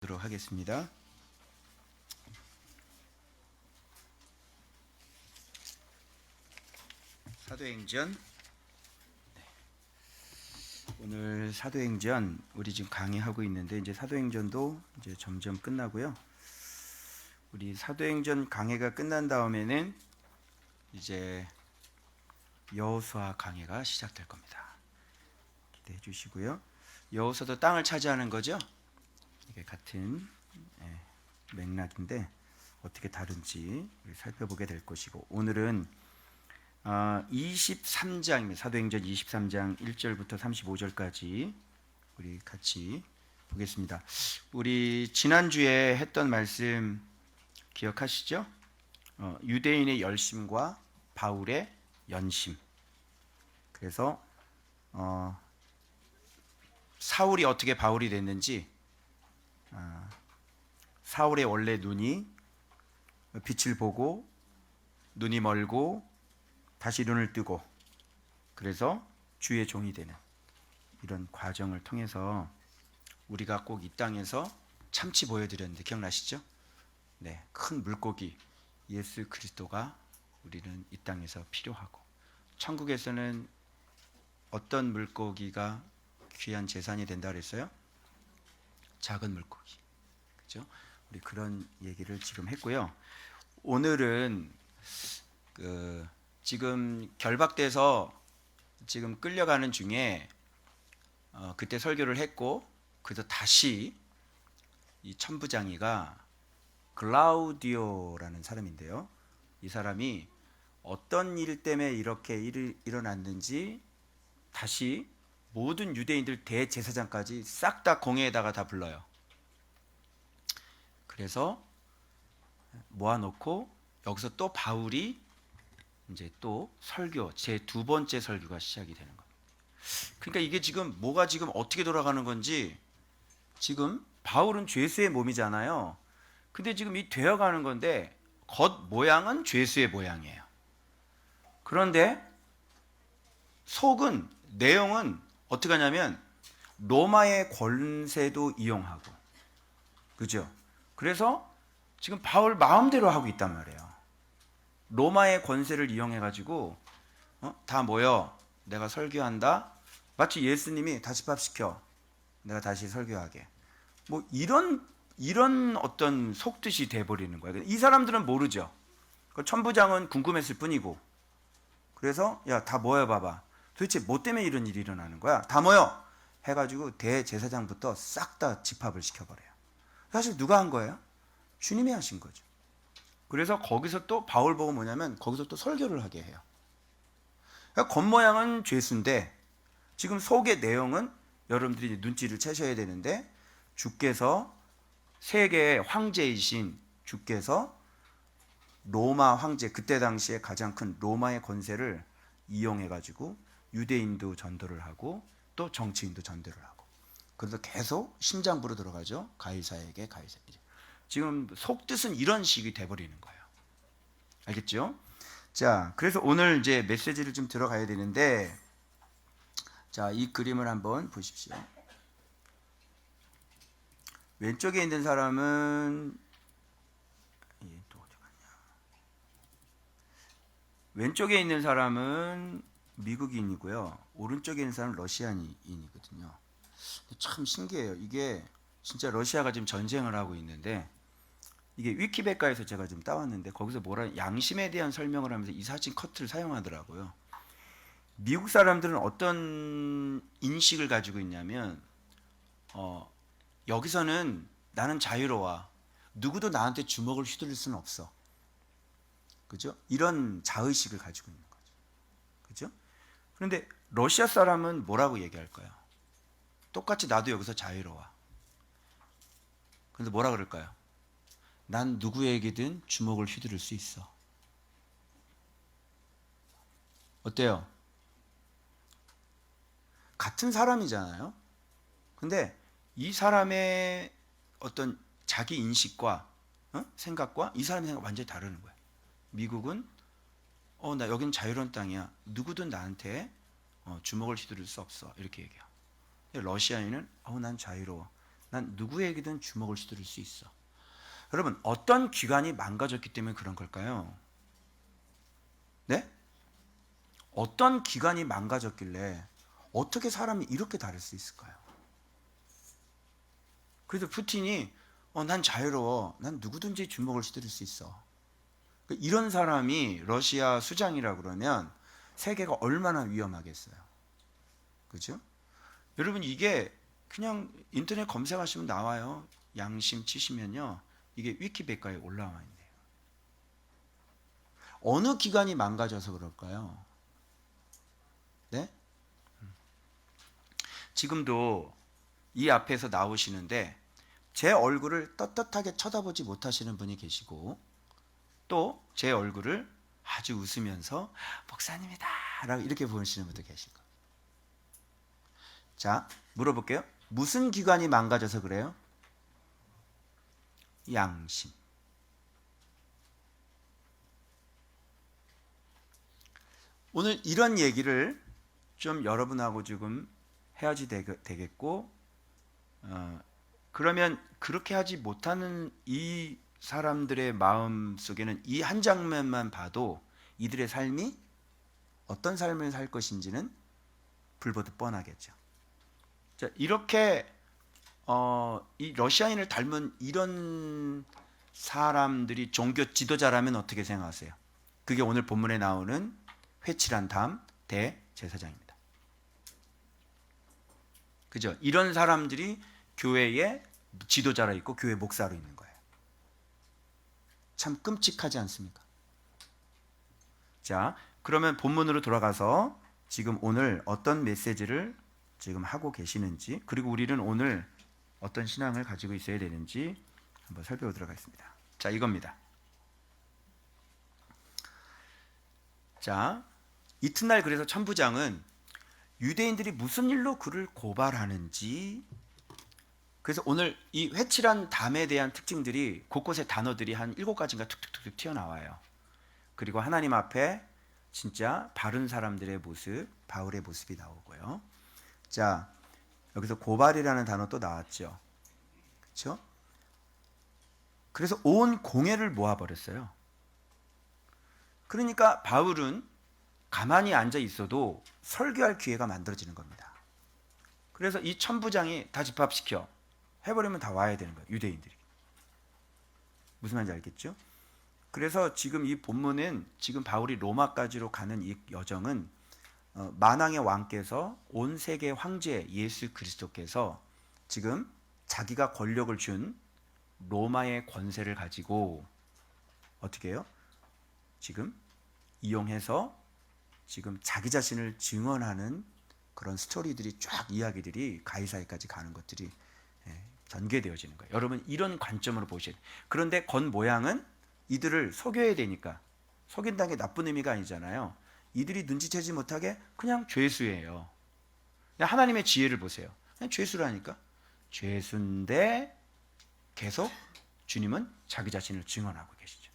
보도록 하겠습니다. 사도행전. 오늘 사도행전 우리 지금 강의하고 있는데 이제 사도행전도 이제 점점 끝나고요. 우리 사도행전 강해가 끝난 다음에는 이제 여호수아 강해가 시작될 겁니다. 기대해 주시고요. 여호수아도 땅을 차지하는 거죠. 이게 같은 맥락인데 어떻게 다른지 살펴보게 될 것이고, 오늘은 23장입니다. 사도행전 23장 1절부터 35절까지 우리 같이 보겠습니다. 우리 지난주에 했던 말씀 기억하시죠? 유대인의 열심과 바울의 연심. 그래서 사울이 어떻게 바울이 됐는지, 사울의 원래 눈이 빛을 보고 눈이 멀고 다시 눈을 뜨고 그래서 주의 종이 되는 이런 과정을 통해서 우리가 꼭 이 땅에서 참치 보여드렸는데 기억나시죠? 네, 큰 물고기 예수 그리스도가 우리는 이 땅에서 필요하고, 천국에서는 어떤 물고기가 귀한 재산이 된다 그랬어요? 작은 물고기. 그죠? 우리 그런 얘기를 지금 했고요. 오늘은 지금 결박돼서 지금 끌려가는 중에 그때 설교를 했고, 그래서 다시 이 천부장이가 글라우디오라는 사람인데요. 이 사람이 어떤 일 때문에 이렇게 일이 일어났는지 다시 모든 유대인들 대제사장까지 싹 다 공회에다가 다 불러요. 그래서 모아놓고 여기서 또 바울이 이제 또 설교, 제 두 번째 설교가 시작이 되는 겁니다. 그러니까 이게 지금 뭐가 지금 어떻게 돌아가는 건지, 지금 바울은 죄수의 몸이잖아요. 근데 지금 이 되어가는 건데 겉 모양은 죄수의 모양이에요. 그런데 속은, 내용은 어떻게 하냐면 로마의 권세도 이용하고, 그죠? 그래서 지금 바울 마음대로 하고 있단 말이에요. 로마의 권세를 이용해가지고 다 모여, 내가 설교한다. 마치 예수님이 다시 밥 시켜, 내가 다시 설교하게. 뭐 이런 어떤 속뜻이 돼버리는 거예요. 이 사람들은 모르죠. 천부장은 궁금했을 뿐이고, 그래서 야, 다 모여봐봐. 도대체 뭐 때문에 이런 일이 일어나는 거야? 다 모여! 해가지고 대제사장부터 싹 다 집합을 시켜버려요. 사실 누가 한 거예요? 주님이 하신 거죠. 그래서 거기서 또 바울 보고 뭐냐면 거기서 또 설교를 하게 해요. 그러니까 겉모양은 죄수인데 지금 속의 내용은 여러분들이 눈치를 채셔야 되는데, 주께서 세계의 황제이신 주께서 로마 황제, 그때 당시에 가장 큰 로마의 권세를 이용해가지고 유대인도 전도를 하고 또 정치인도 전도를 하고, 그래서 계속 심장부로 들어가죠. 가이사에게 가이사. 지금 속뜻은 이런 식이 돼버리는 거예요. 알겠죠? 자, 그래서 오늘 이제 메시지를 좀 들어가야 되는데, 자, 이 그림을 한번 보십시오. 왼쪽에 있는 사람은 또 어디 갔냐? 왼쪽에 있는 사람은 미국인이고요. 오른쪽에 있는 사람은 러시아인이거든요. 참 신기해요. 이게 진짜 러시아가 지금 전쟁을 하고 있는데, 이게 위키백과에서 제가 좀 따왔는데 거기서 양심에 대한 설명을 하면서 이 사진 커트를 사용하더라고요. 미국 사람들은 어떤 인식을 가지고 있냐면 여기서는 나는 자유로워, 누구도 나한테 주먹을 휘두를 수는 없어, 그죠? 이런 자의식을 가지고 있는 거죠. 그죠? 그런데 러시아 사람은 뭐라고 얘기할까요? 똑같이 나도 여기서 자유로워. 그런데 뭐라 그럴까요? 난 누구에게든 주먹을 휘두를 수 있어. 어때요? 같은 사람이잖아요. 근데 이 사람의 어떤 자기 인식과 생각과 이 사람의 생각 완전히 다르는 거예요. 미국은 나 여기는 자유로운 땅이야, 누구든 나한테 주먹을 휘두를 수 없어, 이렇게 얘기해요. 러시아인은 난 자유로워, 난 누구에게든 주먹을 휘두를 수 있어. 여러분, 어떤 기관이 망가졌기 때문에 그런 걸까요? 네? 어떤 기관이 망가졌길래 어떻게 사람이 이렇게 다를 수 있을까요? 그래서 푸틴이 난 자유로워. 난 누구든지 주먹을 휘두를 수 있어. 이런 사람이 러시아 수장이라 그러면 세계가 얼마나 위험하겠어요. 그죠? 여러분, 이게 그냥 인터넷 검색하시면 나와요. 양심 치시면요. 이게 위키백과에 올라와 있네요. 어느 기관이 망가져서 그럴까요? 네? 지금도 이 앞에서 나오시는데 제 얼굴을 떳떳하게 쳐다보지 못하시는 분이 계시고, 또 제 얼굴을 아주 웃으면서 목사님이다 라고 이렇게 보시는 분도 계실 거예요. 자, 물어볼게요. 무슨 기관이 망가져서 그래요? 양심. 오늘 이런 얘기를 좀 여러분하고 지금 해야지 되겠고, 그러면 그렇게 하지 못하는 이 사람들의 마음 속에는 이 한 장면만 봐도 이들의 삶이 어떤 삶을 살 것인지는 불보듯 뻔하겠죠. 자, 이렇게 이 러시아인을 닮은 이런 사람들이 종교 지도자라면 어떻게 생각하세요? 그게 오늘 본문에 나오는 회칠한 담 대제사장입니다. 그죠? 이런 사람들이 교회의 지도자로 있고 교회 목사로 있는 거예요. 참 끔찍하지 않습니까? 자, 그러면 본문으로 돌아가서 지금 오늘 어떤 메시지를 지금 하고 계시는지, 그리고 우리는 오늘 어떤 신앙을 가지고 있어야 되는지 한번 살펴보도록 하겠습니다. 자, 이겁니다. 자, 이튿날 그래서 천부장은 유대인들이 무슨 일로 그를 고발하는지, 그래서 오늘 이 회칠한 담에 대한 특징들이 곳곳에 단어들이 한 7가지인가 툭툭툭 튀어나와요. 그리고 하나님 앞에 진짜 바른 사람들의 모습, 바울의 모습이 나오고요. 자, 여기서 고발이라는 단어 또 나왔죠. 그렇죠? 그래서 온 공회를 모아버렸어요. 그러니까 바울은 가만히 앉아 있어도 설교할 기회가 만들어지는 겁니다. 그래서 이 천부장이 다 집합시켜 해버리면 다 와야 되는 거예요. 유대인들이. 무슨 말인지 알겠죠? 그래서 지금 이 본문은 지금 바울이 로마까지로 가는 이 여정은 만왕의 왕께서 온 세계 황제 예수 그리스도께서 지금 자기가 권력을 준 로마의 권세를 가지고 어떻게 해요? 지금 이용해서 지금 자기 자신을 증언하는 그런 스토리들이 쫙 이야기들이 가이사야까지 가는 것들이 전개되어지는 거예요. 여러분, 이런 관점으로 보셔야 돼요. 그런데 겉 모양은 이들을 속여야 되니까, 속인다는 게 나쁜 의미가 아니잖아요. 이들이 눈치채지 못하게 그냥 죄수예요. 그냥 하나님의 지혜를 보세요. 그냥 죄수라니까. 죄수인데 계속 주님은 자기 자신을 증언하고 계시죠.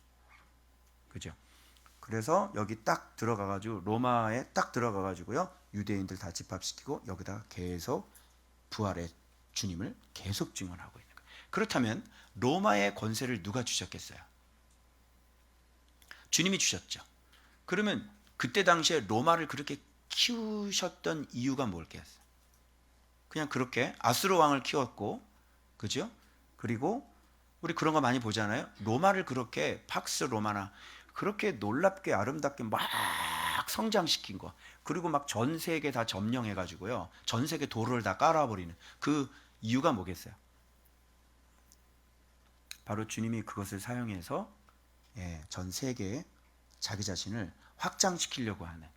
그죠? 그래서 여기 딱 들어가가지고 로마에 딱 들어가가지고요, 유대인들 다 집합시키고 여기다가 계속 부활의 주님을 계속 증언하고 있는 거예요. 그렇다면 로마의 권세를 누가 주셨겠어요? 주님이 주셨죠. 그러면 그때 당시에 로마를 그렇게 키우셨던 이유가 뭘겠어요? 그냥 그렇게 아수르 왕을 키웠고, 그죠? 그리고 우리 그런 거 많이 보잖아요. 로마를 그렇게 팍스 로마나 그렇게 놀랍게 아름답게 막 성장시킨 거, 그리고 막 전 세계 다 점령해가지고요, 전 세계 도로를 다 깔아버리는 그 이유가 뭐겠어요? 바로 주님이 그것을 사용해서 전 세계에 자기 자신을 확장시키려고 하는,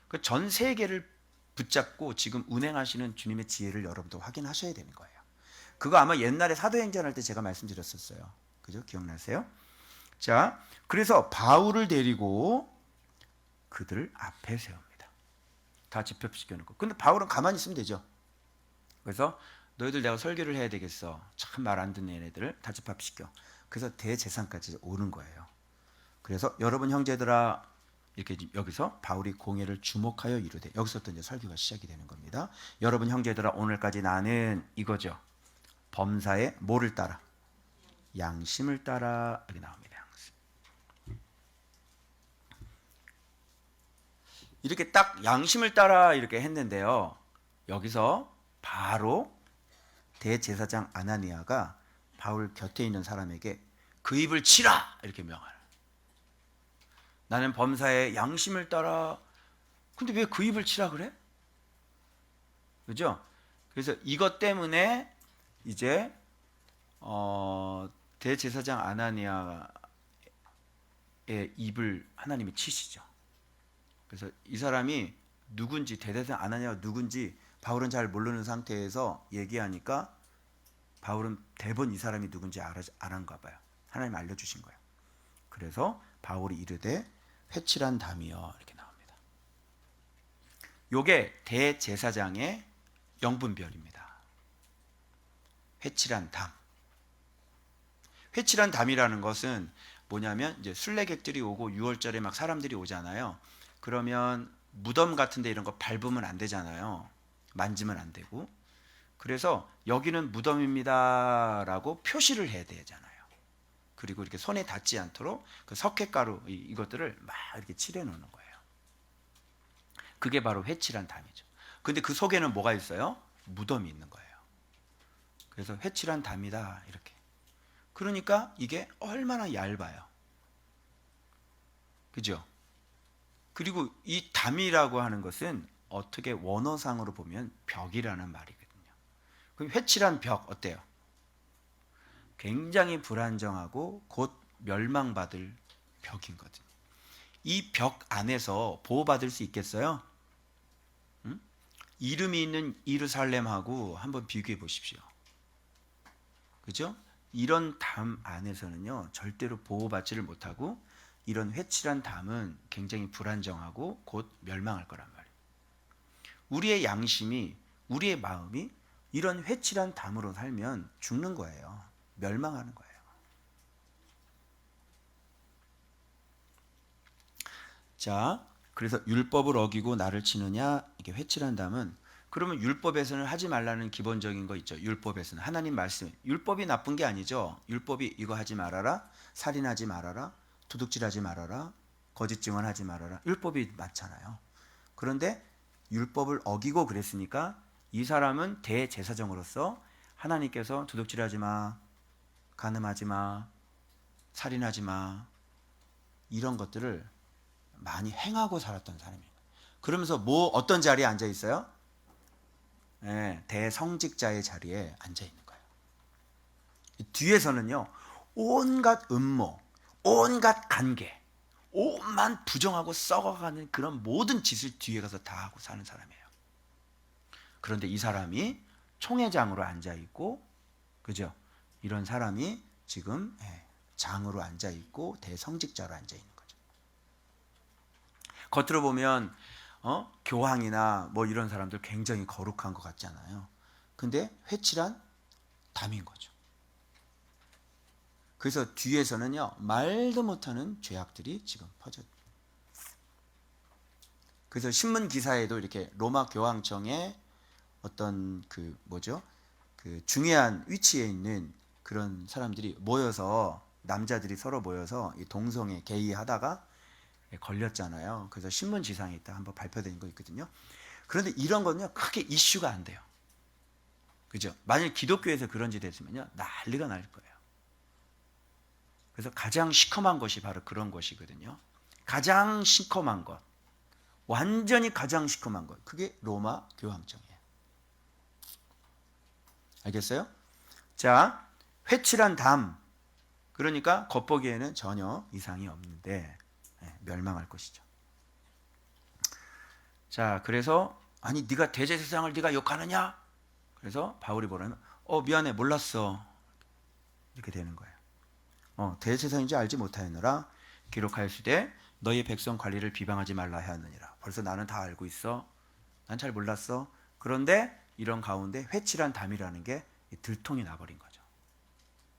그 전 세계를 붙잡고 지금 운행하시는 주님의 지혜를 여러분도 확인하셔야 되는 거예요. 그거 아마 옛날에 사도행전 할 때 제가 말씀드렸었어요. 그죠? 기억나세요? 자, 그래서 바울을 데리고 그들 앞에 세웁니다. 다 집합시켜 놓고. 근데 바울은 가만히 있으면 되죠. 그래서 너희들 내가 설교를 해야 되겠어. 참 말 안 듣는 얘네들을 다 집합시켜. 그래서 대제사장까지 오는 거예요. 그래서 여러분 형제들아, 이렇게 여기서 바울이 공회를 주목하여 이르되, 여기서부터 이제 설교가 시작이 되는 겁니다. 여러분 형제들아, 오늘까지 나는 이거죠. 범사의 뭐를 따라? 양심을 따라. 이렇게 나옵니다. 양심. 이렇게 딱 양심을 따라 이렇게 했는데요. 여기서 바로 대제사장 아나니아가 바울 곁에 있는 사람에게 그 입을 치라 이렇게 명하라. 나는 범사의 양심을 따라. 근데 왜 그 입을 치라 그래? 그죠? 그래서 이것 때문에 이제 대제사장 아나니아의 입을 하나님이 치시죠. 그래서 이 사람이 누군지, 대제사장 아나니아가 누군지 바울은 잘 모르는 상태에서 얘기하니까 바울은 대번 이 사람이 누군지 알았가 봐요. 하나님 알려주신 거예요. 그래서 바울이 이르되 회칠한 담이여 이렇게 나옵니다. 요게 대제사장의 영분별입니다. 회칠한 담. 회칠한 담이라는 것은 뭐냐면 이제 순례객들이 오고 6월절에 막 사람들이 오잖아요. 그러면 무덤 같은데 이런 거 밟으면 안 되잖아요. 만지면 안 되고. 그래서 여기는 무덤입니다라고 표시를 해야 되잖아요. 그리고 이렇게 손에 닿지 않도록 그 석회가루 이것들을 막 이렇게 칠해 놓는 거예요. 그게 바로 회칠한 담이죠. 근데 그 속에는 뭐가 있어요? 무덤이 있는 거예요. 그래서 회칠한 담이다 이렇게. 그러니까 이게 얼마나 얇아요. 그죠? 그리고 이 담이라고 하는 것은 어떻게 원어상으로 보면 벽이라는 말이거든요. 그럼 회칠한 벽 어때요? 굉장히 불안정하고 곧 멸망받을 벽이거든요. 이 벽 안에서 보호받을 수 있겠어요? 응? 이름이 있는 예루살렘하고 한번 비교해 보십시오. 그죠? 이런 담 안에서는요 절대로 보호받지를 못하고 이런 회칠한 담은 굉장히 불안정하고 곧 멸망할 거란 말이에요. 우리의 양심이, 우리의 마음이 이런 회칠한 담으로 살면 죽는 거예요. 멸망하는 거예요. 자, 그래서 율법을 어기고 나를 치느냐 이게 회칠한 담은. 그러면 율법에서는 하지 말라는 기본적인 거 있죠. 율법에서는 하나님 말씀, 율법이 나쁜 게 아니죠. 율법이 이거 하지 말아라, 살인하지 말아라, 도둑질하지 말아라, 거짓 증언하지 말아라, 율법이 맞잖아요. 그런데 율법을 어기고 그랬으니까 이 사람은 대제사장으로서 하나님께서 도둑질하지 마, 간음하지 마, 살인하지 마 이런 것들을 많이 행하고 살았던 사람이에요. 그러면서 뭐 어떤 자리에 앉아 있어요? 네, 대성직자의 자리에 앉아 있는 거예요. 뒤에서는요 온갖 음모, 온갖 관계, 온만 부정하고 썩어가는 그런 모든 짓을 뒤에 가서 다 하고 사는 사람이에요. 그런데 이 사람이 총회장으로 앉아 있고, 그죠? 이런 사람이 지금 장으로 앉아 있고 대성직자로 앉아 있는 거죠. 겉으로 보면 교황이나 뭐 이런 사람들 굉장히 거룩한 것 같잖아요. 근데 회칠한 담인 거죠. 그래서 뒤에서는요 말도 못하는 죄악들이 지금 퍼져. 그래서 신문 기사에도 이렇게 로마 교황청에 어떤 그 중요한 위치에 있는 그런 사람들이 모여서, 남자들이 서로 모여서 동성애 게이하다가 걸렸잖아요. 그래서 신문지상에 있다 한번 발표된 거 있거든요. 그런데 이런 거는요 크게 이슈가 안 돼요. 그죠? 만약 기독교에서 그런 짓 했으면요 난리가 날 거예요. 그래서 가장 시커먼 것이 바로 그런 것이거든요. 가장 시커먼 것, 완전히 가장 시커먼 것, 그게 로마 교황청이에요. 알겠어요? 자, 회칠한 담, 그러니까 겉보기에는 전혀 이상이 없는데 멸망할 것이죠. 자, 그래서 아니 네가 대제사장을 네가 욕하느냐? 그래서 바울이 뭐라면 미안해 몰랐어 이렇게 되는 거예요. 대제사장인지 알지 못하였느라 기록하였으되 너희 백성 관리를 비방하지 말라 하였느니라. 벌써 나는 다 알고 있어. 난 잘 몰랐어. 그런데 이런 가운데 회칠한 담이라는 게 들통이 나버린 거죠.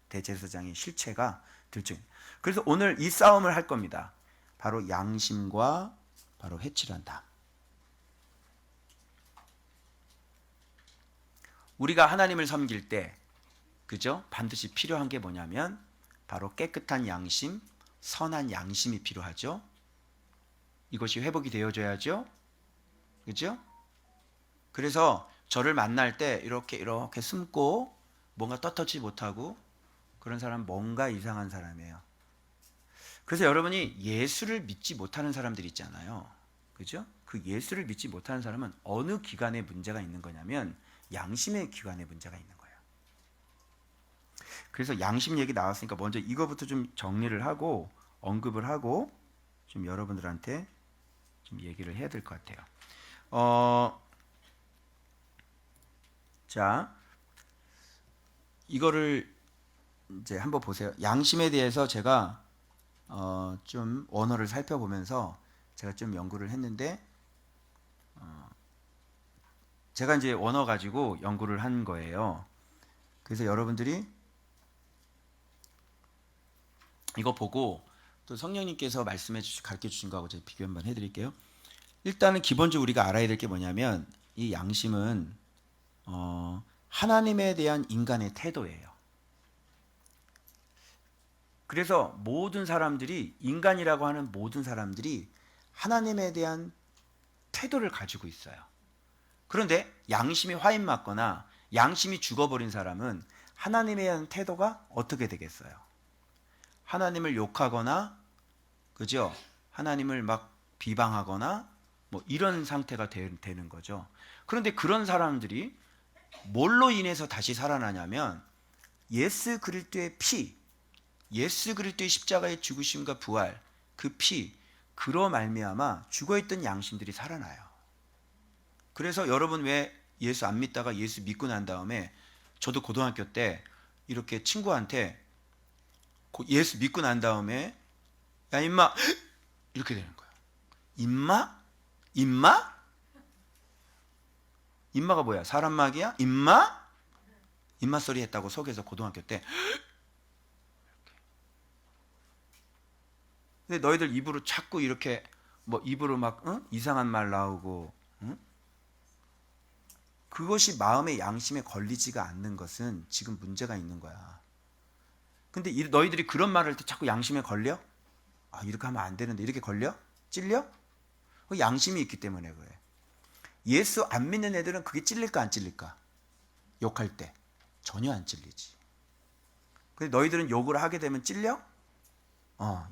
대제사장의 실체가 들통. 그래서 오늘 이 싸움을 할 겁니다. 바로 양심과 바로 회칠한 담. 우리가 하나님을 섬길 때 그죠? 반드시 필요한 게 뭐냐면 바로 깨끗한 양심, 선한 양심이 필요하죠. 이것이 회복이 되어져야죠. 그죠? 그래서 저를 만날 때 이렇게 숨고 뭔가 떳떳지 못하고 그런 사람 뭔가 이상한 사람이에요. 그래서 여러분이 예수를 믿지 못하는 사람들 있잖아요. 그죠? 그 예수를 믿지 못하는 사람은 어느 기관에 문제가 있는 거냐면 양심의 기관에 문제가 있는 거예요. 그래서 양심 얘기 나왔으니까 먼저 이거부터 좀 정리를 하고 언급을 하고 좀 여러분들한테 좀 얘기를 해야 될 것 같아요. 자, 이거를 이제 한번 보세요. 양심에 대해서 제가 좀 원어를 살펴보면서 제가 좀 연구를 했는데 제가 이제 원어 가지고 연구를 한 거예요. 그래서 여러분들이 이거 보고 또 성령님께서 가르쳐 주신 거하고 제가 비교 한번 해드릴게요. 일단은 기본적으로 우리가 알아야 될 게 뭐냐면 이 양심은 하나님에 대한 인간의 태도예요. 그래서 모든 사람들이 인간이라고 하는 모든 사람들이 하나님에 대한 태도를 가지고 있어요. 그런데 양심이 화인 맞거나 양심이 죽어버린 사람은 하나님에 대한 태도가 어떻게 되겠어요? 하나님을 욕하거나, 그죠? 하나님을 막 비방하거나 뭐 이런 상태가 되는 거죠. 그런데 그런 사람들이 뭘로 인해서 다시 살아나냐면 예수 그리스도의 피, 예수 그리스도의 십자가의 죽으심과 부활, 그 피, 그로 말미암아 죽어있던 양심들이 살아나요. 그래서 여러분 왜 예수 안 믿다가 예수 믿고 난 다음에 저도 고등학교 때 이렇게 친구한테 예수 믿고 난 다음에 야 임마 이렇게 되는 거예요. 임마? 임마? 임마가 뭐야? 사람 막이야? 임마? 임마 소리 했다고 속에서 고등학교 때. 근데 너희들 입으로 자꾸 이렇게 뭐 입으로 막 이상한 말 나오고 그것이 마음의 양심에 걸리지가 않는 것은 지금 문제가 있는 거야. 근데 너희들이 그런 말을 할 때 자꾸 양심에 걸려? 아 이렇게 하면 안 되는데 이렇게 걸려? 찔려? 그 양심이 있기 때문에 그래. 예수 안 믿는 애들은 그게 찔릴까 안 찔릴까? 욕할 때 전혀 안 찔리지. 근데 너희들은 욕을 하게 되면 찔려?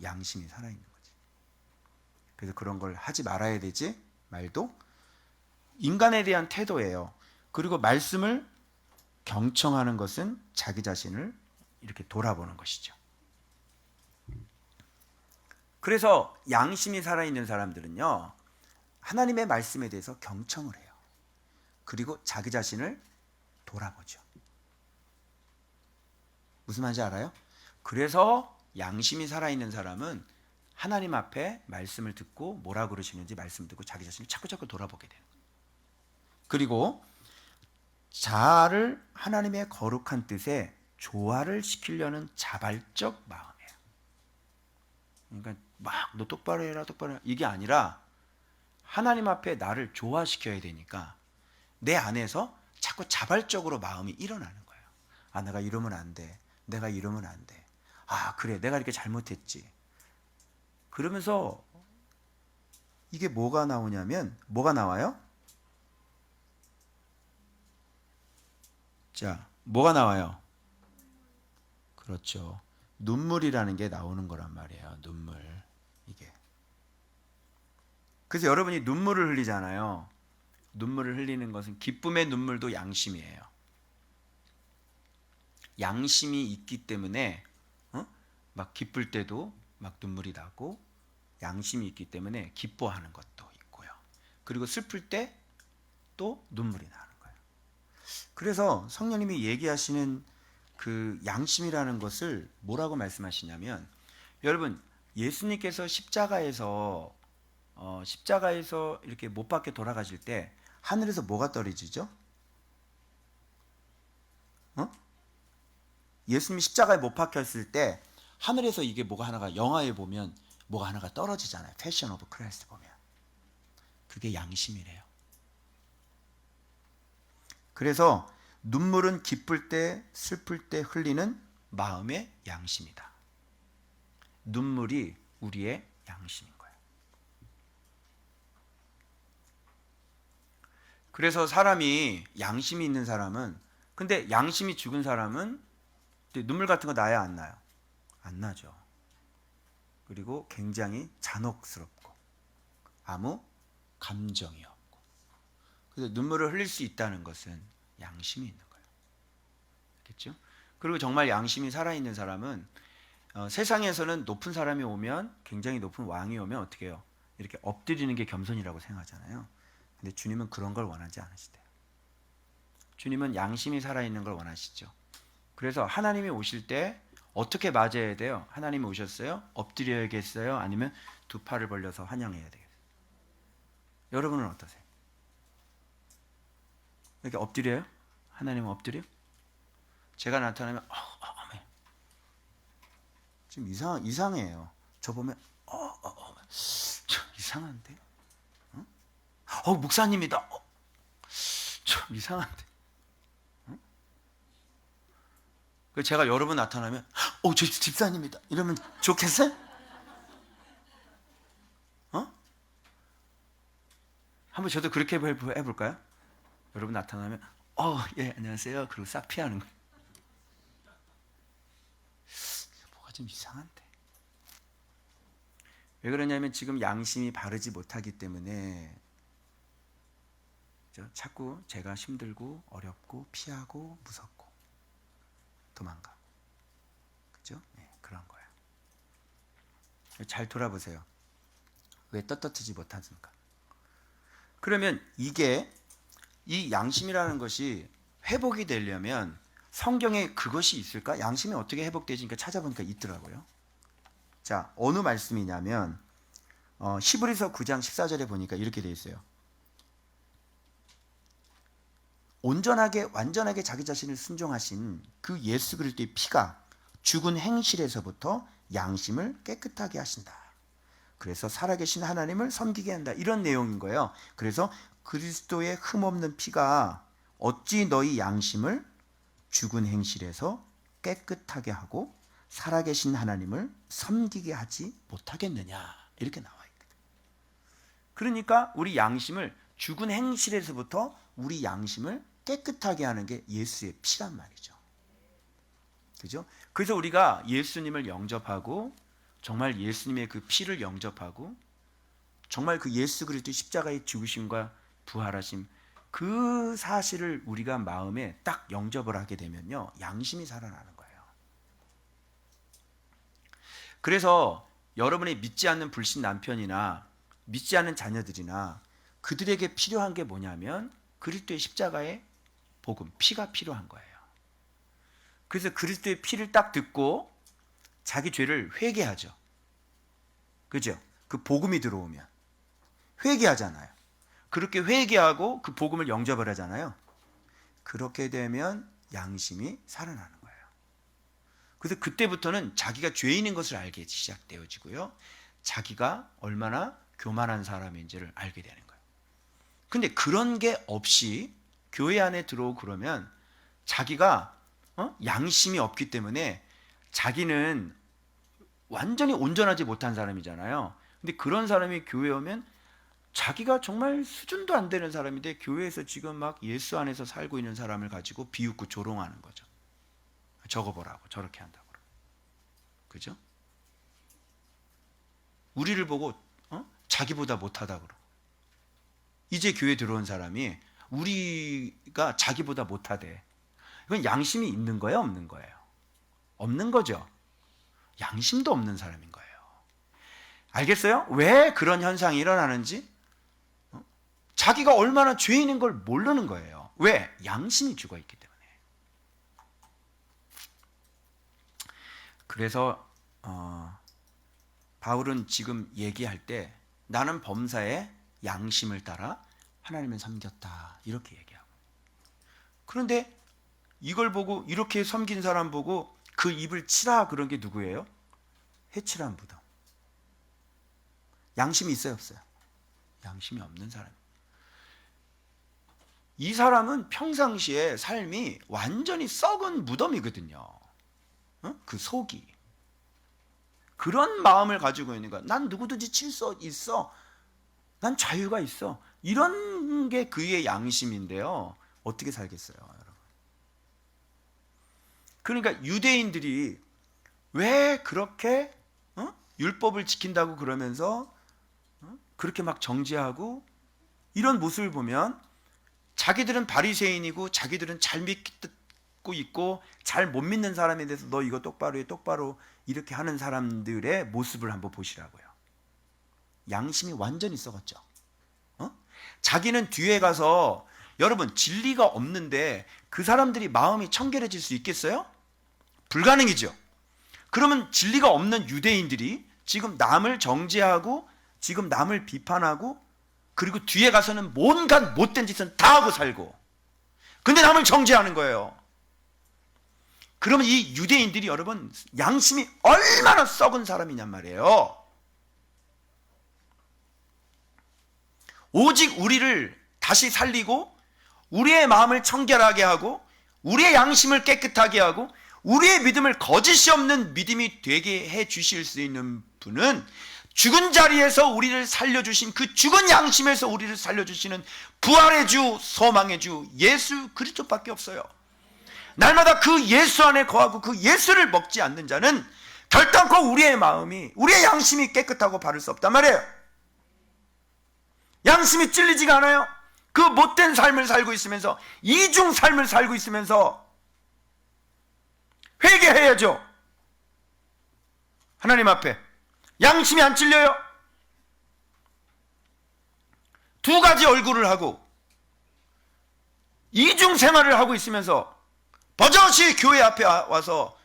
양심이 살아있는 거지. 그래서 그런 걸 하지 말아야 되지. 말도 인간에 대한 태도예요. 그리고 말씀을 경청하는 것은 자기 자신을 이렇게 돌아보는 것이죠. 그래서 양심이 살아있는 사람들은요 하나님의 말씀에 대해서 경청을 해요. 그리고 자기 자신을 돌아보죠. 무슨 말인지 알아요? 그래서 양심이 살아있는 사람은 하나님 앞에 말씀을 듣고 뭐라 그러시는지 말씀을 듣고 자기 자신을 자꾸 돌아보게 돼요. 그리고 자아를 하나님의 거룩한 뜻에 조화를 시키려는 자발적 마음이에요. 그러니까 막 너 똑바로 해라 똑바로 해라 이게 아니라 하나님 앞에 나를 조화시켜야 되니까 내 안에서 자꾸 자발적으로 마음이 일어나는 거예요. 아 내가 이러면 안 돼. 내가 이러면 안 돼. 아 그래 내가 이렇게 잘못했지. 그러면서 이게 뭐가 나오냐면 뭐가 나와요? 자 뭐가 나와요? 그렇죠. 눈물이라는 게 나오는 거란 말이에요. 눈물 이게. 그래서 여러분이 눈물을 흘리잖아요. 눈물을 흘리는 것은 기쁨의 눈물도 양심이에요. 양심이 있기 때문에 막 기쁠 때도 막 눈물이 나고 양심이 있기 때문에 기뻐하는 것도 있고요. 그리고 슬플 때 또 눈물이 나는 거예요. 그래서 성령님이 얘기하시는 그 양심이라는 것을 뭐라고 말씀하시냐면 여러분 예수님께서 십자가에서 이렇게 못 박혀 돌아가실 때 하늘에서 뭐가 떨어지죠? 예수님이 십자가에 못 박혔을 때 하늘에서 이게 뭐가 하나가 영화에 보면 뭐가 하나가 떨어지잖아요. 패션 오브 크라이스트 보면 그게 양심이래요. 그래서 눈물은 기쁠 때 슬플 때 흘리는 마음의 양심이다. 눈물이 우리의 양심인 거예요. 그래서 사람이 양심이 있는 사람은, 근데 양심이 죽은 사람은 눈물 같은 거 나야 안 나요? 안 나죠. 그리고 굉장히 잔혹스럽고 아무 감정이 없고. 그래서 눈물을 흘릴 수 있다는 것은 양심이 있는 거예요. 알겠죠? 그리고 정말 양심이 살아있는 사람은 세상에서는 높은 사람이 오면, 굉장히 높은 왕이 오면 어떻게 해요? 이렇게 엎드리는 게 겸손이라고 생각하잖아요. 근데 주님은 그런 걸 원하지 않으시대요. 주님은 양심이 살아있는 걸 원하시죠. 그래서 하나님이 오실 때 어떻게 맞아야 돼요? 하나님이 오셨어요? 엎드려야겠어요? 아니면 두 팔을 벌려서 환영해야 되겠어요? 여러분은 어떠세요? 이렇게 엎드려요? 하나님은 엎드려? 제가 나타나면 아멘. 좀 이상해요. 저 보면 좀 이상한데? 목사님이다. 좀 이상한데? 제가 여러분 나타나면 저 집사님이다 이러면 좋겠어요? 한번 저도 그렇게 해볼까요? 여러분 나타나면 예 안녕하세요 그리고 싹 피하는 거예요. 뭐가 좀 이상한데. 왜 그러냐면 지금 양심이 바르지 못하기 때문에 자꾸 제가 힘들고 어렵고 피하고 무섭고 도망가. 그죠? 네, 그런 거예요. 잘 돌아보세요. 왜 떳떳하지 못하십니까? 그러면 이 양심이라는 것이 회복이 되려면 성경에 그것이 있을까? 양심이 어떻게 회복되지니까 찾아보니까 있더라고요. 자, 어느 말씀이냐면 히브리서 9장 14절에 보니까 이렇게 되어 있어요. 온전하게 완전하게 자기 자신을 순종하신 그 예수 그리스도의 피가 죽은 행실에서부터 양심을 깨끗하게 하신다. 그래서 살아계신 하나님을 섬기게 한다. 이런 내용인 거예요. 그래서 그리스도의 흠없는 피가 어찌 너희 양심을 죽은 행실에서 깨끗하게 하고 살아계신 하나님을 섬기게 하지 못하겠느냐. 이렇게 나와 있거든. 그러니까 우리 양심을 죽은 행실에서부터 우리 양심을 깨끗하게 하는 게 예수의 피란 말이죠. 그죠? 그래서 우리가 예수님을 영접하고 정말 예수님의 그 피를 영접하고 정말 그 예수 그리스도의 십자가의 죽으심과 부활하심 그 사실을 우리가 마음에 딱 영접을 하게 되면요. 양심이 살아나는 거예요. 그래서 여러분이 믿지 않는 불신 남편이나 믿지 않는 자녀들이나 그들에게 필요한 게 뭐냐면 그리스도의 십자가의 복음, 피가 필요한 거예요. 그래서 그리스도의 피를 딱 듣고 자기 죄를 회개하죠. 그죠? 그 복음이 들어오면 회개하잖아요. 그렇게 회개하고 그 복음을 영접을 하잖아요. 그렇게 되면 양심이 살아나는 거예요. 그래서 그때부터는 자기가 죄인인 것을 알게 시작되어지고요. 자기가 얼마나 교만한 사람인지를 알게 되는 거예요. 근데 그런 게 없이 교회 안에 들어오고 그러면 자기가 양심이 없기 때문에 자기는 완전히 온전하지 못한 사람이잖아요. 근데 그런 사람이 교회에 오면 자기가 정말 수준도 안 되는 사람인데 교회에서 지금 막 예수 안에서 살고 있는 사람을 가지고 비웃고 조롱하는 거죠. 저거 보라고 저렇게 한다고. 그죠? 우리를 보고 자기보다 못하다고 그러고. 이제 교회 들어온 사람이 우리가 자기보다 못하대. 이건 양심이 있는 거예요, 없는 거예요? 없는 거죠. 양심도 없는 사람인 거예요. 알겠어요? 왜 그런 현상이 일어나는지? 자기가 얼마나 죄인인 걸 모르는 거예요. 왜? 양심이 죽어 있기 때문에. 그래서 바울은 지금 얘기할 때 나는 범사에 양심을 따라 하나님을 섬겼다 이렇게 얘기하고. 그런데 이걸 보고 이렇게 섬긴 사람 보고 그 입을 치라 그런 게 누구예요? 해치란 무덤. 양심이 있어요, 없어요? 양심이 없는 사람. 이 사람은 평상시에 삶이 완전히 썩은 무덤이거든요. 그 속이. 그런 마음을 가지고 있는 거야. 난 누구든지 칠 수 있어. 난 자유가 있어. 이런 게 그의 양심인데요. 어떻게 살겠어요, 여러분? 그러니까 유대인들이 왜 그렇게 율법을 지킨다고 그러면서 그렇게 막 정죄하고 이런 모습을 보면 자기들은 바리새인이고 자기들은 잘 믿고 있고 잘 못 믿는 사람에 대해서 너 이거 똑바로 해, 똑바로 이렇게 하는 사람들의 모습을 한번 보시라고요. 양심이 완전히 썩었죠. 자기는 뒤에 가서 여러분 진리가 없는데 그 사람들이 마음이 청결해질 수 있겠어요? 불가능이죠. 그러면 진리가 없는 유대인들이 지금 남을 정죄하고 지금 남을 비판하고 그리고 뒤에 가서는 뭔가 못된 짓은 다 하고 살고 근데 남을 정죄하는 거예요. 그러면 이 유대인들이 여러분 양심이 얼마나 썩은 사람이냔 말이에요. 오직 우리를 다시 살리고 우리의 마음을 청결하게 하고 우리의 양심을 깨끗하게 하고 우리의 믿음을 거짓이 없는 믿음이 되게 해 주실 수 있는 분은 죽은 자리에서 우리를 살려주신 그 죽은 양심에서 우리를 살려주시는 부활의 주, 소망의 주 예수 그리스도밖에 없어요. 날마다 그 예수 안에 거하고 그 예수를 먹지 않는 자는 결단코 우리의 마음이 우리의 양심이 깨끗하고 바를 수 없단 말이에요. 양심이 찔리지가 않아요. 그 못된 삶을 살고 있으면서 이중 삶을 살고 있으면서 회개해야죠. 하나님 앞에 양심이 안 찔려요. 두 가지 얼굴을 하고 이중 생활을 하고 있으면서 버젓이 교회 앞에 와서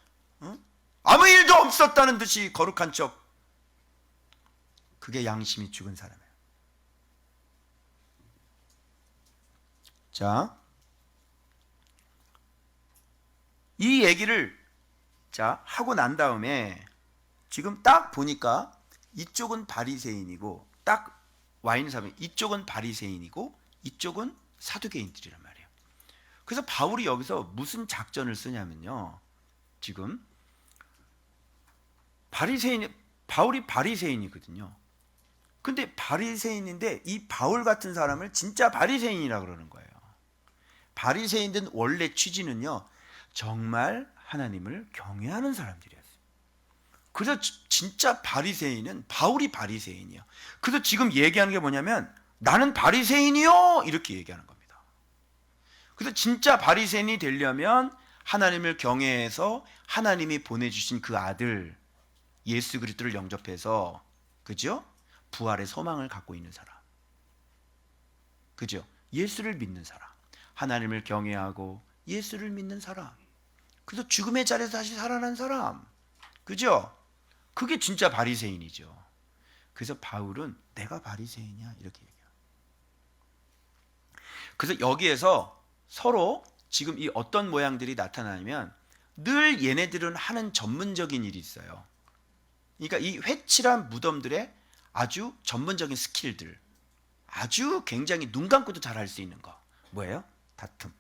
아무 일도 없었다는 듯이 거룩한 척, 그게 양심이 죽은 사람이에요. 자, 이 얘기를 하고 난 다음에 지금 딱 보니까 이쪽은 바리새인이고 딱 와 있는 사람이 이쪽은 바리새인이고 이쪽은 사두개인들이란 말이에요. 그래서 바울이 여기서 무슨 작전을 쓰냐면요. 지금 바울이 바리새인이거든요. 근데 바리새인인데 이 바울 같은 사람을 진짜 바리새인이라 그러는 거예요. 바리새인들은 원래 취지는요. 정말 하나님을 경외하는 사람들이었어요. 그래서 진짜 바리새인은 바울이 바리새인이야. 그래서 지금 얘기하는 게 뭐냐면 나는 바리새인이요 이렇게 얘기하는 겁니다. 그래서 진짜 바리새인이 되려면 하나님을 경외해서 하나님이 보내주신 그 아들 예수 그리스도를 영접해서 그죠? 부활의 소망을 갖고 있는 사람, 그죠? 예수를 믿는 사람, 하나님을 경외하고 예수를 믿는 사람, 그래서 죽음의 자리에서 다시 살아난 사람, 그죠? 그게 진짜 바리새인이죠. 그래서 바울은 내가 바리새인이야 이렇게 얘기해요. 그래서 여기에서 서로 지금 이 어떤 모양들이 나타나면 늘 얘네들은 하는 전문적인 일이 있어요. 그러니까 이 회칠한 무덤들의 아주 전문적인 스킬들, 아주 굉장히 눈 감고도 잘 할 수 있는 거 뭐예요? 다툼.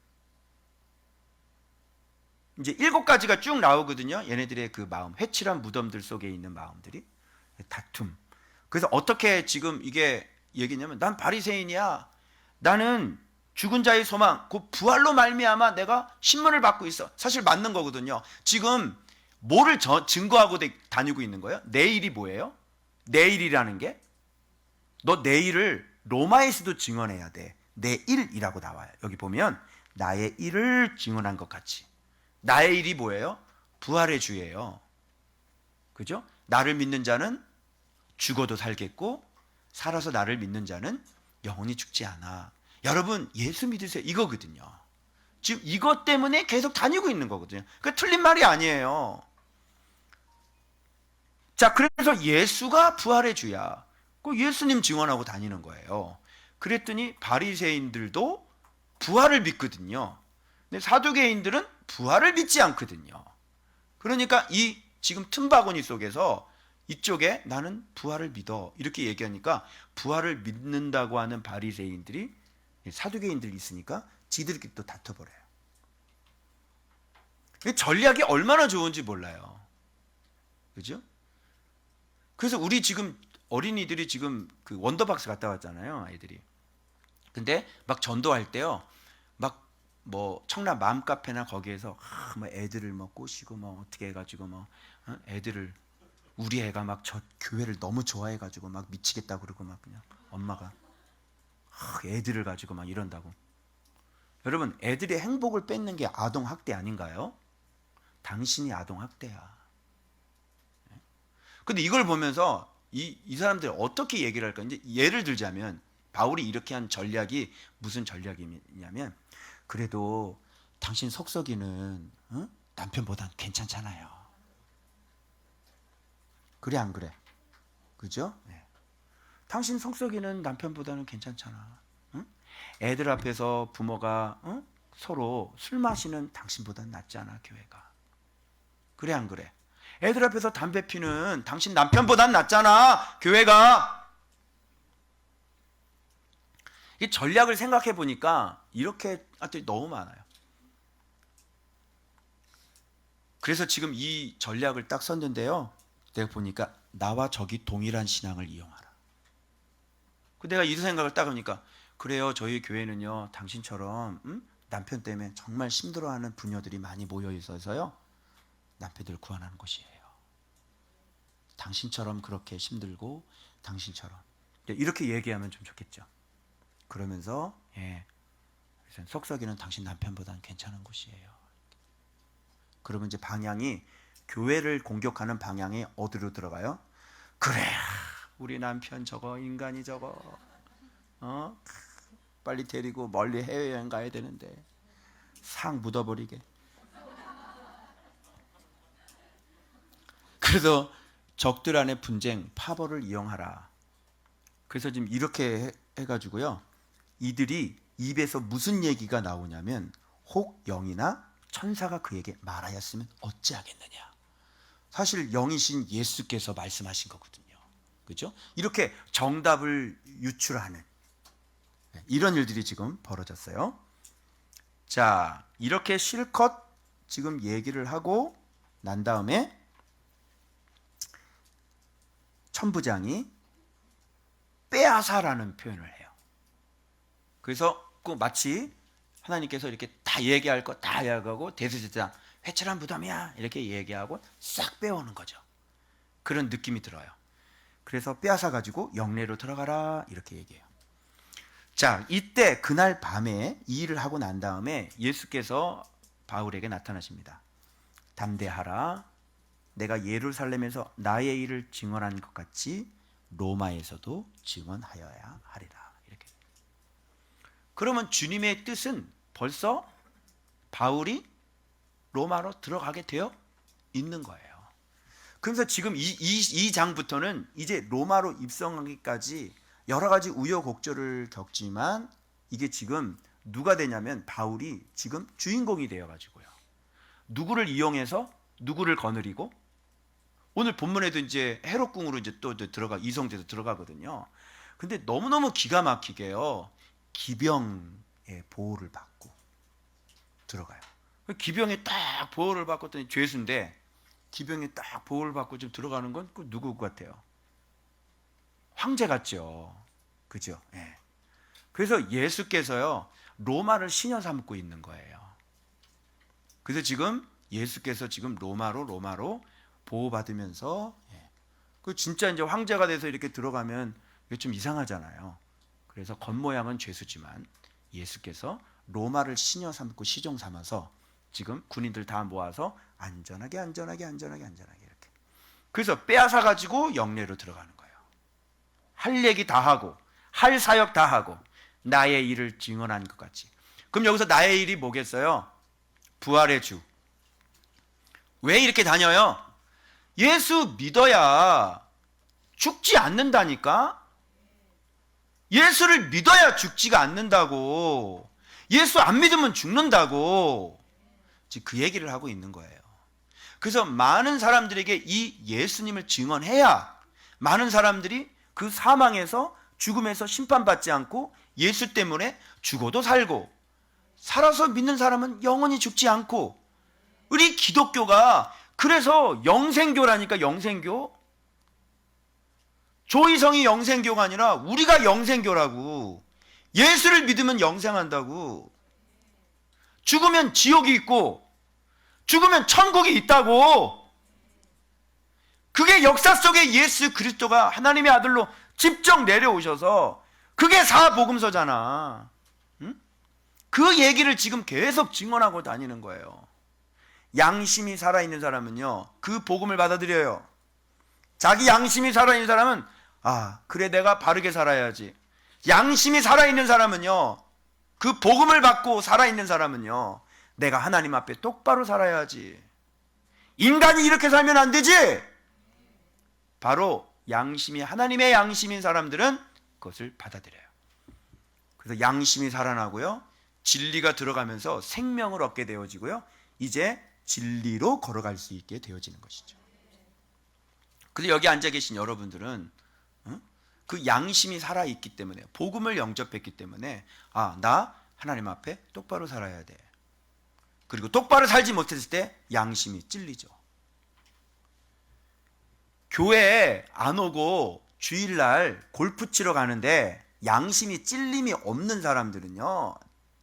이제 7가지가 쭉 나오거든요. 얘네들의 그 마음, 회칠한 무덤들 속에 있는 마음들이 다툼. 그래서 어떻게 지금 이게 얘기냐면 난 바리새인이야. 나는 죽은 자의 소망, 그 부활로 말미암아 내가 신문을 받고 있어. 사실 맞는 거거든요. 지금 뭐를 증거하고 다니고 있는 거예요? 내일이 뭐예요? 내일이라는 게 너 내일을 로마에서도 증언해야 돼. 내일이라고 나와요. 여기 보면 나의 일을 증언한 것 같이. 나의 일이 뭐예요? 부활의 주예요. 그죠? 나를 믿는 자는 죽어도 살겠고 살아서 나를 믿는 자는 영원히 죽지 않아. 여러분 예수 믿으세요 이거거든요. 지금 이것 때문에 계속 다니고 있는 거거든요. 그 틀린 말이 아니에요. 자, 그래서 예수가 부활의 주야. 그 예수님 증언하고 다니는 거예요. 그랬더니 바리새인들도 부활을 믿거든요. 근데 사두개인들은 부활을 믿지 않거든요. 그러니까 이 지금 틈바구니 속에서 이쪽에 나는 부활을 믿어 이렇게 얘기하니까 부활을 믿는다고 하는 바리새인들이 사두개인들이 있으니까 지들끼리 또 다퉈버려요. 전략이 얼마나 좋은지 몰라요. 그죠? 그래서 우리 지금 어린이들이 지금 그 원더박스 갔다 왔잖아요, 아이들이. 근데 막 전도할 때요, 막 뭐 청라 맘카페나 거기에서 뭐 애들을 뭐 꼬시고 뭐 어떻게 해가지고 뭐 애들을, 우리 애가 막 저 교회를 너무 좋아해가지고 막 미치겠다 그러고 막 그냥 엄마가 애들을 가지고 막 이런다고. 여러분, 애들의 행복을 뺏는 게 아동 학대 아닌가요? 당신이 아동 학대야. 근데 이걸 보면서 이 사람들이 어떻게 얘기를 할까? 이제 예를 들자면 바울이 이렇게 한 전략이 무슨 전략이냐면, 그래도 당신 속썩이는 남편보단 괜찮잖아요. 그래 안 그래? 그죠? 네. 당신 속썩이는 남편보다는 괜찮잖아. 응? 애들 앞에서 부모가 서로 술 마시는 당신보단 낫지 않아, 교회가. 그래 안 그래? 애들 앞에서 담배 피는 당신 남편보단 낫잖아, 교회가. 이 전략을 생각해 보니까 이렇게 것들이 너무 많아요. 그래서 지금 이 전략을 딱 썼는데요, 내가 보니까 나와 적이 동일한 신앙을 이용하라. 내가 이 생각을 딱 하니까, 그래요, 저희 교회는요 당신처럼 남편 때문에 정말 힘들어하는 부녀들이 많이 모여 있어서요 남편들 구원하는 곳이에요. 당신처럼 그렇게 힘들고, 당신처럼 이렇게 얘기하면 좀 좋겠죠. 그러면서 속썩이는 당신 남편보다는 괜찮은 곳이에요. 그러면 이제 방향이, 교회를 공격하는 방향이 어디로 들어가요? 그래, 우리 남편 저거, 인간이 저거 빨리 데리고 멀리 해외여행 가야 되는데 상 묻어버리게. 그래서 적들 안의 분쟁, 파벌을 이용하라. 그래서 지금 이렇게 해가지고요, 이들이 입에서 무슨 얘기가 나오냐면, 혹 영이나 천사가 그에게 말하였으면 어찌하겠느냐. 사실 영이신 예수께서 말씀하신 거거든요. 그렇죠? 이렇게 정답을 유출하는 이런 일들이 지금 벌어졌어요. 자, 이렇게 실컷 지금 얘기를 하고 난 다음에 천부장이 빼앗아라는 표현을 해요. 그래서 그 마치 하나님께서 이렇게 다 얘기할 거 다 이야기하고, 대제사장 회칠한 무덤이야 이렇게 얘기하고 싹 빼오는 거죠. 그런 느낌이 들어요. 그래서 빼앗아 가지고 영내로 들어가라 이렇게 얘기해요. 자, 이때 그날 밤에 이 일을 하고 난 다음에 예수께서 바울에게 나타나십니다. 담대하라. 내가 예루살렘에서 나의 일을 증언한 것 같이 로마에서도 증언하여야 하리라. 이렇게. 그러면 주님의 뜻은 벌써 바울이 로마로 들어가게 되어 있는 거예요. 그래서 지금 이 장부터는 이제 로마로 입성하기까지 여러 가지 우여곡절을 겪지만, 이게 지금 누가 되냐면 바울이 지금 주인공이 되어가지고요, 누구를 이용해서 누구를 거느리고, 오늘 본문에도 이제 헤롯궁으로 이제 또 들어가, 이성돼서 들어가거든요. 근데 너무너무 기가 막히게요, 기병의 보호를 받고 들어가요. 기병이 딱 보호를 받고 죄수인데, 기병이 딱 보호를 받고 좀 들어가는 건 그 누구 같아요? 황제 같죠. 그죠? 예. 그래서 예수께서요 로마를 시녀 삼고 있는 거예요. 그래서 지금 예수께서 지금 로마로 보호받으면서, 그 진짜 이제 황제가 돼서 이렇게 들어가면 이게 좀 이상하잖아요. 그래서 겉모양은 죄수지만 예수께서 로마를 시녀 삼고 시종 삼아서 지금 군인들 다 모아서 안전하게 이렇게. 그래서 빼앗아 가지고 영내로 들어가는 거예요. 할 얘기 다 하고, 할 사역 다 하고, 나의 일을 증언한 것 같이. 그럼 여기서 나의 일이 뭐겠어요? 부활의 주. 왜 이렇게 다녀요? 예수 믿어야 죽지 않는다니까? 예수를 믿어야 죽지가 않는다고. 예수 안 믿으면 죽는다고. 지금 그 얘기를 하고 있는 거예요. 그래서 많은 사람들에게 이 예수님을 증언해야 많은 사람들이 그 사망에서, 죽음에서 심판받지 않고 예수 때문에 죽어도 살고 살아서 믿는 사람은 영원히 죽지 않고, 우리 기독교가 그래서 영생교라니까. 영생교. 조이성이 영생교가 아니라 우리가 영생교라고. 예수를 믿으면 영생한다고. 죽으면 지옥이 있고 죽으면 천국이 있다고. 그게 역사 속에 예수 그리스도가 하나님의 아들로 직접 내려오셔서, 그게 사복음서잖아. 응? 그 얘기를 지금 계속 증언하고 다니는 거예요. 양심이 살아있는 사람은요, 그 복음을 받아들여요. 자기 양심이 살아있는 사람은 그래, 내가 바르게 살아야지. 양심이 살아있는 사람은요, 그 복음을 받고 살아있는 사람은요, 내가 하나님 앞에 똑바로 살아야지. 인간이 이렇게 살면 안 되지. 바로 양심이 하나님의 양심인 사람들은 그것을 받아들여요. 그래서 양심이 살아나고요, 진리가 들어가면서 생명을 얻게 되어지고요, 이제 진리로 걸어갈 수 있게 되어지는 것이죠. 그래서 여기 앉아 계신 여러분들은 그 양심이 살아있기 때문에, 복음을 영접했기 때문에, 나 하나님 앞에 똑바로 살아야 돼. 그리고 똑바로 살지 못했을 때 양심이 찔리죠. 교회에 안 오고 주일날 골프 치러 가는데 양심이 찔림이 없는 사람들은요,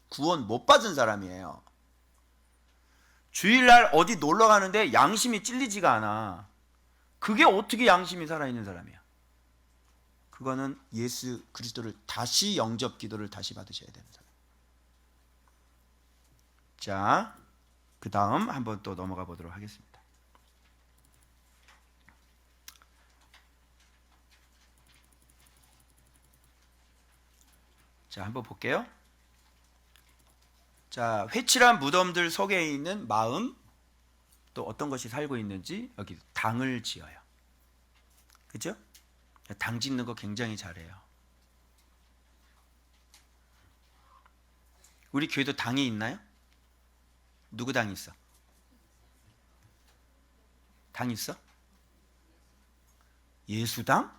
구원 못 받은 사람이에요. 주일날 어디 놀러 가는데 양심이 찔리지가 않아. 그게 어떻게 양심이 살아있는 사람이야? 그거는 예수 그리스도를 다시, 영접 기도를 다시 받으셔야 되는 사람. 자, 그 다음 한번 또 넘어가 보도록 하겠습니다. 자, 한번 볼게요. 자, 회칠한 무덤들 속에 있는 마음, 또 어떤 것이 살고 있는지 여기 당을 지어요. 그죠? 당 짓는 거 굉장히 잘해요. 우리 교회도 당이 있나요? 누구 당 있어? 당 있어? 예수당?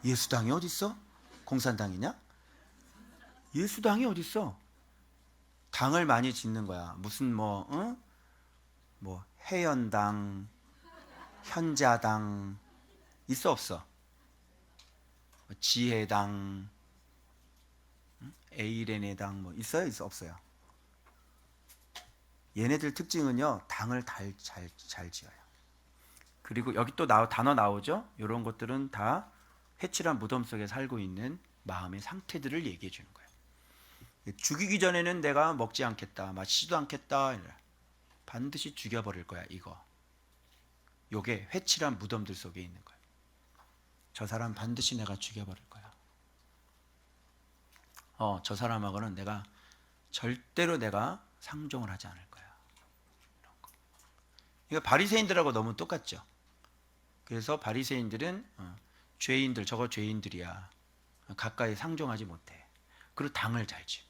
예수당이 어디 있어? 공산당이냐? 예수당이 어디 있어? 당을 많이 짓는 거야. 무슨 뭐 해연당, 현자당 있어 없어? 지혜당, 에이레네당 뭐 있어요? 있어 없어요? 얘네들 특징은요, 당을 잘 지어요. 그리고 여기 또 단어 나오죠? 이런 것들은 다 회칠한 무덤 속에 살고 있는 마음의 상태들을 얘기해 주는 거예요. 죽이기 전에는 내가 먹지 않겠다, 마시지도 않겠다, 반드시 죽여버릴 거야. 요게 회칠한 무덤들 속에 있는 거예요. 저 사람 반드시 내가 죽여버릴 거야. 저 사람하고는 내가 절대로 내가 상종을 하지 않을 거야. 이런 거. 이거 바리새인들하고 너무 똑같죠. 그래서 바리새인들은 죄인들, 저거 죄인들이야, 가까이 상종하지 못해. 그리고 당을 잘 지어.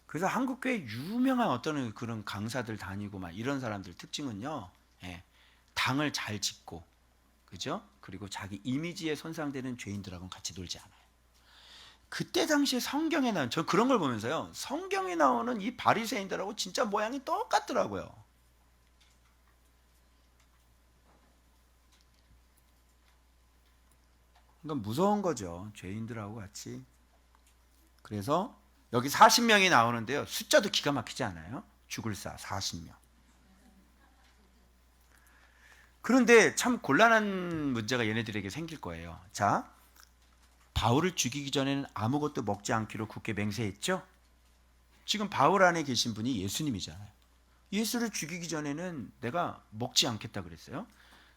그래서 한국교회 유명한 어떤 그런 강사들 다니고 막 이런 사람들 특징은요, 당을 잘 짓고, 그죠? 그리고 자기 이미지에 손상되는 죄인들하고는 같이 놀지 않아요. 그때 당시에 성경에 나온, 저 그런 걸 보면서요, 성경에 나오는 이 바리새인들하고 진짜 모양이 똑같더라고요. 그러니까 무서운 거죠, 죄인들하고 같이. 그래서 여기 40명이 나오는데요, 숫자도 기가 막히지 않아요? 죽을 사 40명. 그런데 참 곤란한 문제가 얘네들에게 생길 거예요. 자, 바울을 죽이기 전에는 아무것도 먹지 않기로 굳게 맹세했죠? 지금 바울 안에 계신 분이 예수님이잖아요. 예수를 죽이기 전에는 내가 먹지 않겠다 그랬어요.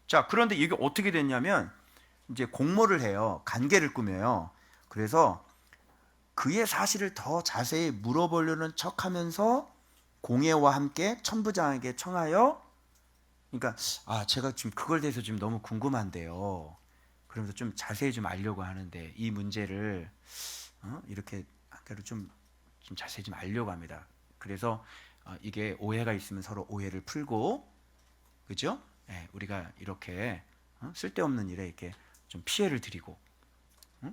자, 그런데 이게 어떻게 됐냐면, 이제 공모를 해요. 관계를 꾸며요. 그래서 그의 사실을 더 자세히 물어보려는 척하면서 공예와 함께 천부장에게 청하여, 그러니까 제가 지금 그걸 대해서 지금 너무 궁금한데요, 그러면서 좀 자세히 좀 알려고 하는데 이 문제를 이렇게 좀 자세히 좀 알려고 합니다. 그래서 이게 오해가 있으면 서로 오해를 풀고, 그죠? 우리가 이렇게 쓸데없는 일에 이렇게 좀 피해를 드리고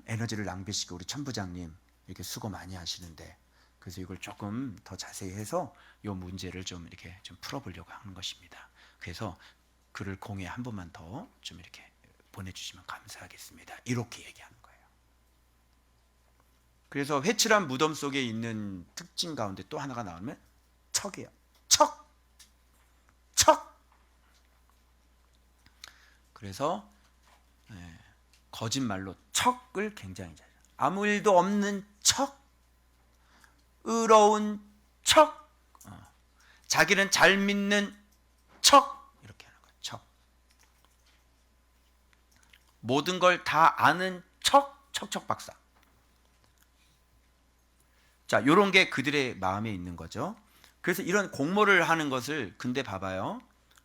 에너지를 낭비시키고, 우리 천부장님 이렇게 수고 많이 하시는데 그래서 이걸 조금 더 자세히 해서 이 문제를 좀 이렇게 좀 풀어보려고 하는 것입니다. 그래서 글을 공에 한 번만 더 좀 이렇게 보내주시면 감사하겠습니다. 이렇게 얘기하는 거예요. 그래서 회칠한 무덤 속에 있는 특징 가운데 또 하나가 나오면 척이에요. 척! 척! 그래서 거짓말로 척을 굉장히 잘해요. 아무 일도 없는 척, 의로운 척, 자기는 잘 믿는 척, 이렇게 하는 거예요. 척. 모든 걸 다 아는 척, 척척박사. 자, 요런 게 그들의 마음에 있는 거죠. 그래서 이런 공모를 하는 것을, 근데 봐봐요.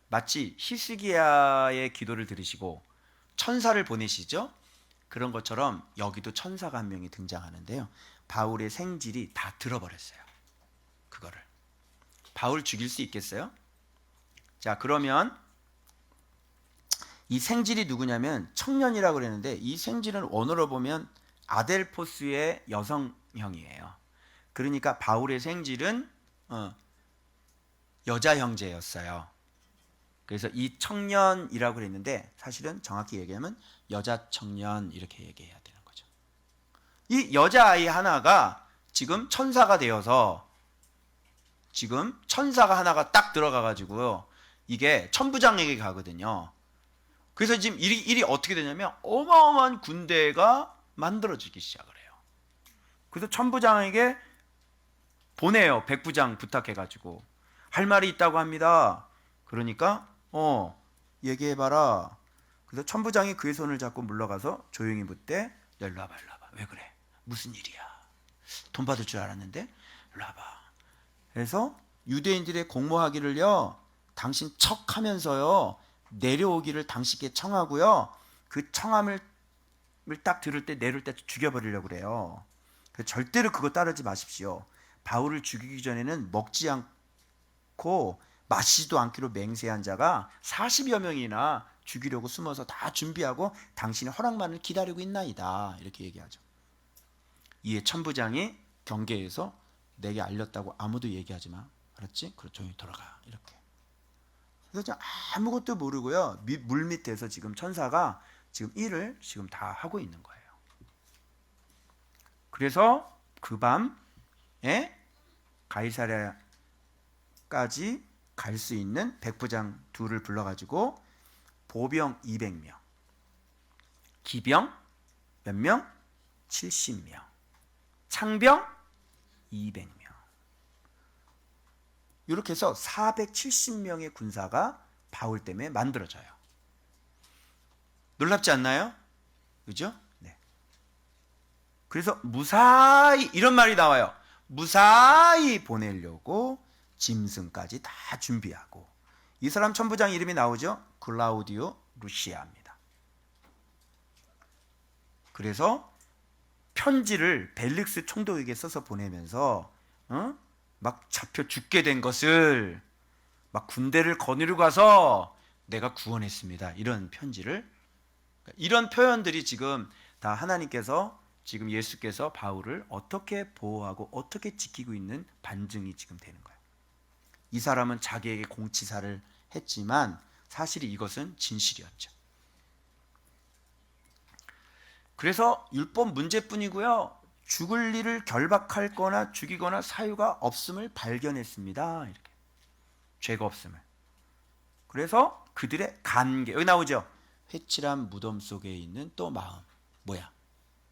마치 히스기야의 기도를 들으시고 천사를 보내시죠. 그런 것처럼 여기도 천사가 한 명이 등장하는데요. 바울의 생질이 다 들어버렸어요. 그거를. 바울 죽일 수 있겠어요? 자, 그러면 이 생질이 누구냐면 청년이라고 그랬는데, 이 생질은 원어로 보면 아델포스의 여성형이에요. 그러니까 바울의 생질은 여자 형제였어요. 그래서 이 청년이라고 그랬는데 사실은 정확히 얘기하면 여자 청년 이렇게 얘기해야 되는 거죠. 이 여자아이 하나가 지금 천사가 되어서, 지금 천사가 하나가 딱 들어가가지고요, 이게 천부장에게 가거든요. 그래서 지금 일이 어떻게 되냐면 어마어마한 군대가 만들어지기 시작을 해요. 그래서 천부장에게 보내요. 백부장 부탁해가지고 할 말이 있다고 합니다. 그러니까 얘기해봐라. 그래서 천부장이 그의 손을 잡고 물러가서 조용히 묻되, 일로 와봐, 일로 와봐. 왜 그래? 무슨 일이야? 돈 받을 줄 알았는데? 일로 와봐. 그래서 유대인들의 공모하기를요, 당신 척하면서요 내려오기를 당신께 청하고요, 그 청함을 딱 들을 때 내릴 때 죽여버리려고 그래요. 절대로 그거 따르지 마십시오. 바울을 죽이기 전에는 먹지 않고 마시지도 않기로 맹세한 자가 40여 명이나 죽이려고 숨어서 다 준비하고 당신의 허락만을 기다리고 있나이다, 이렇게 얘기하죠. 이에 천부장이 경계에서 내게 알렸다고 아무도 얘기하지 마, 알았지? 그럼 조용히 돌아가, 이렇게. 그래서 아무것도 모르고요, 물 밑에서 지금 천사가 지금 일을 지금 다 하고 있는 거예요. 그래서 그 밤에 가이사랴까지 갈 수 있는 백부장 둘을 불러가지고 보병 200명, 기병 몇 명? 70명, 창병 200명. 이렇게 해서 470명의 군사가 바울 때문에 만들어져요. 놀랍지 않나요? 그죠? 네. 그래서 무사히, 이런 말이 나와요. 무사히 보내려고 짐승까지 다 준비하고. 이 사람 천부장 이름이 나오죠? 클라우디오 루시아입니다. 그래서 편지를 벨릭스 총독에게 써서 보내면서 막 잡혀 죽게 된 것을 막 군대를 거느리고 가서 내가 구원했습니다, 이런 편지를. 이런 표현들이 지금 다 하나님께서, 지금 예수께서 바울을 어떻게 보호하고 어떻게 지키고 있는 반증이 지금 되는 거예요. 이 사람은 자기에게 공치사를 했지만 사실 이것은 진실이었죠. 그래서 율법 문제뿐이고요, 죽을 일을 결박할 거나 죽이거나 사유가 없음을 발견했습니다, 이렇게. 죄가 없음을. 그래서 그들의 간계, 여기 나오죠. 회칠한 무덤 속에 있는 또 마음, 뭐야?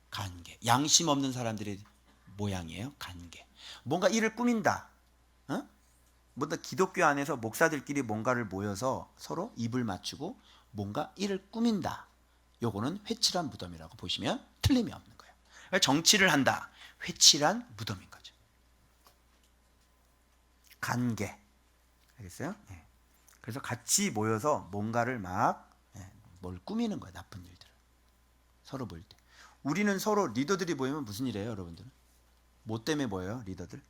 간계. 양심 없는 사람들의 모양이에요. 간계. 뭔가 일을 꾸민다. 뭔가 기독교 안에서 목사들끼리 뭔가를 모여서 서로 입을 맞추고 뭔가 일을 꾸민다. 요거는 회칠한 무덤이라고 보시면 틀림이 없는 거예요. 정치를 한다. 회칠한 무덤인 거죠. 간계. 알겠어요? 네. 그래서 같이 모여서 뭔가를 막 뭘 꾸미는 거예요. 나쁜 일들을. 서로 모일 때. 우리는 서로 리더들이 모이면 무슨 일이에요, 여러분들은? 뭐 때문에 모여요, 리더들?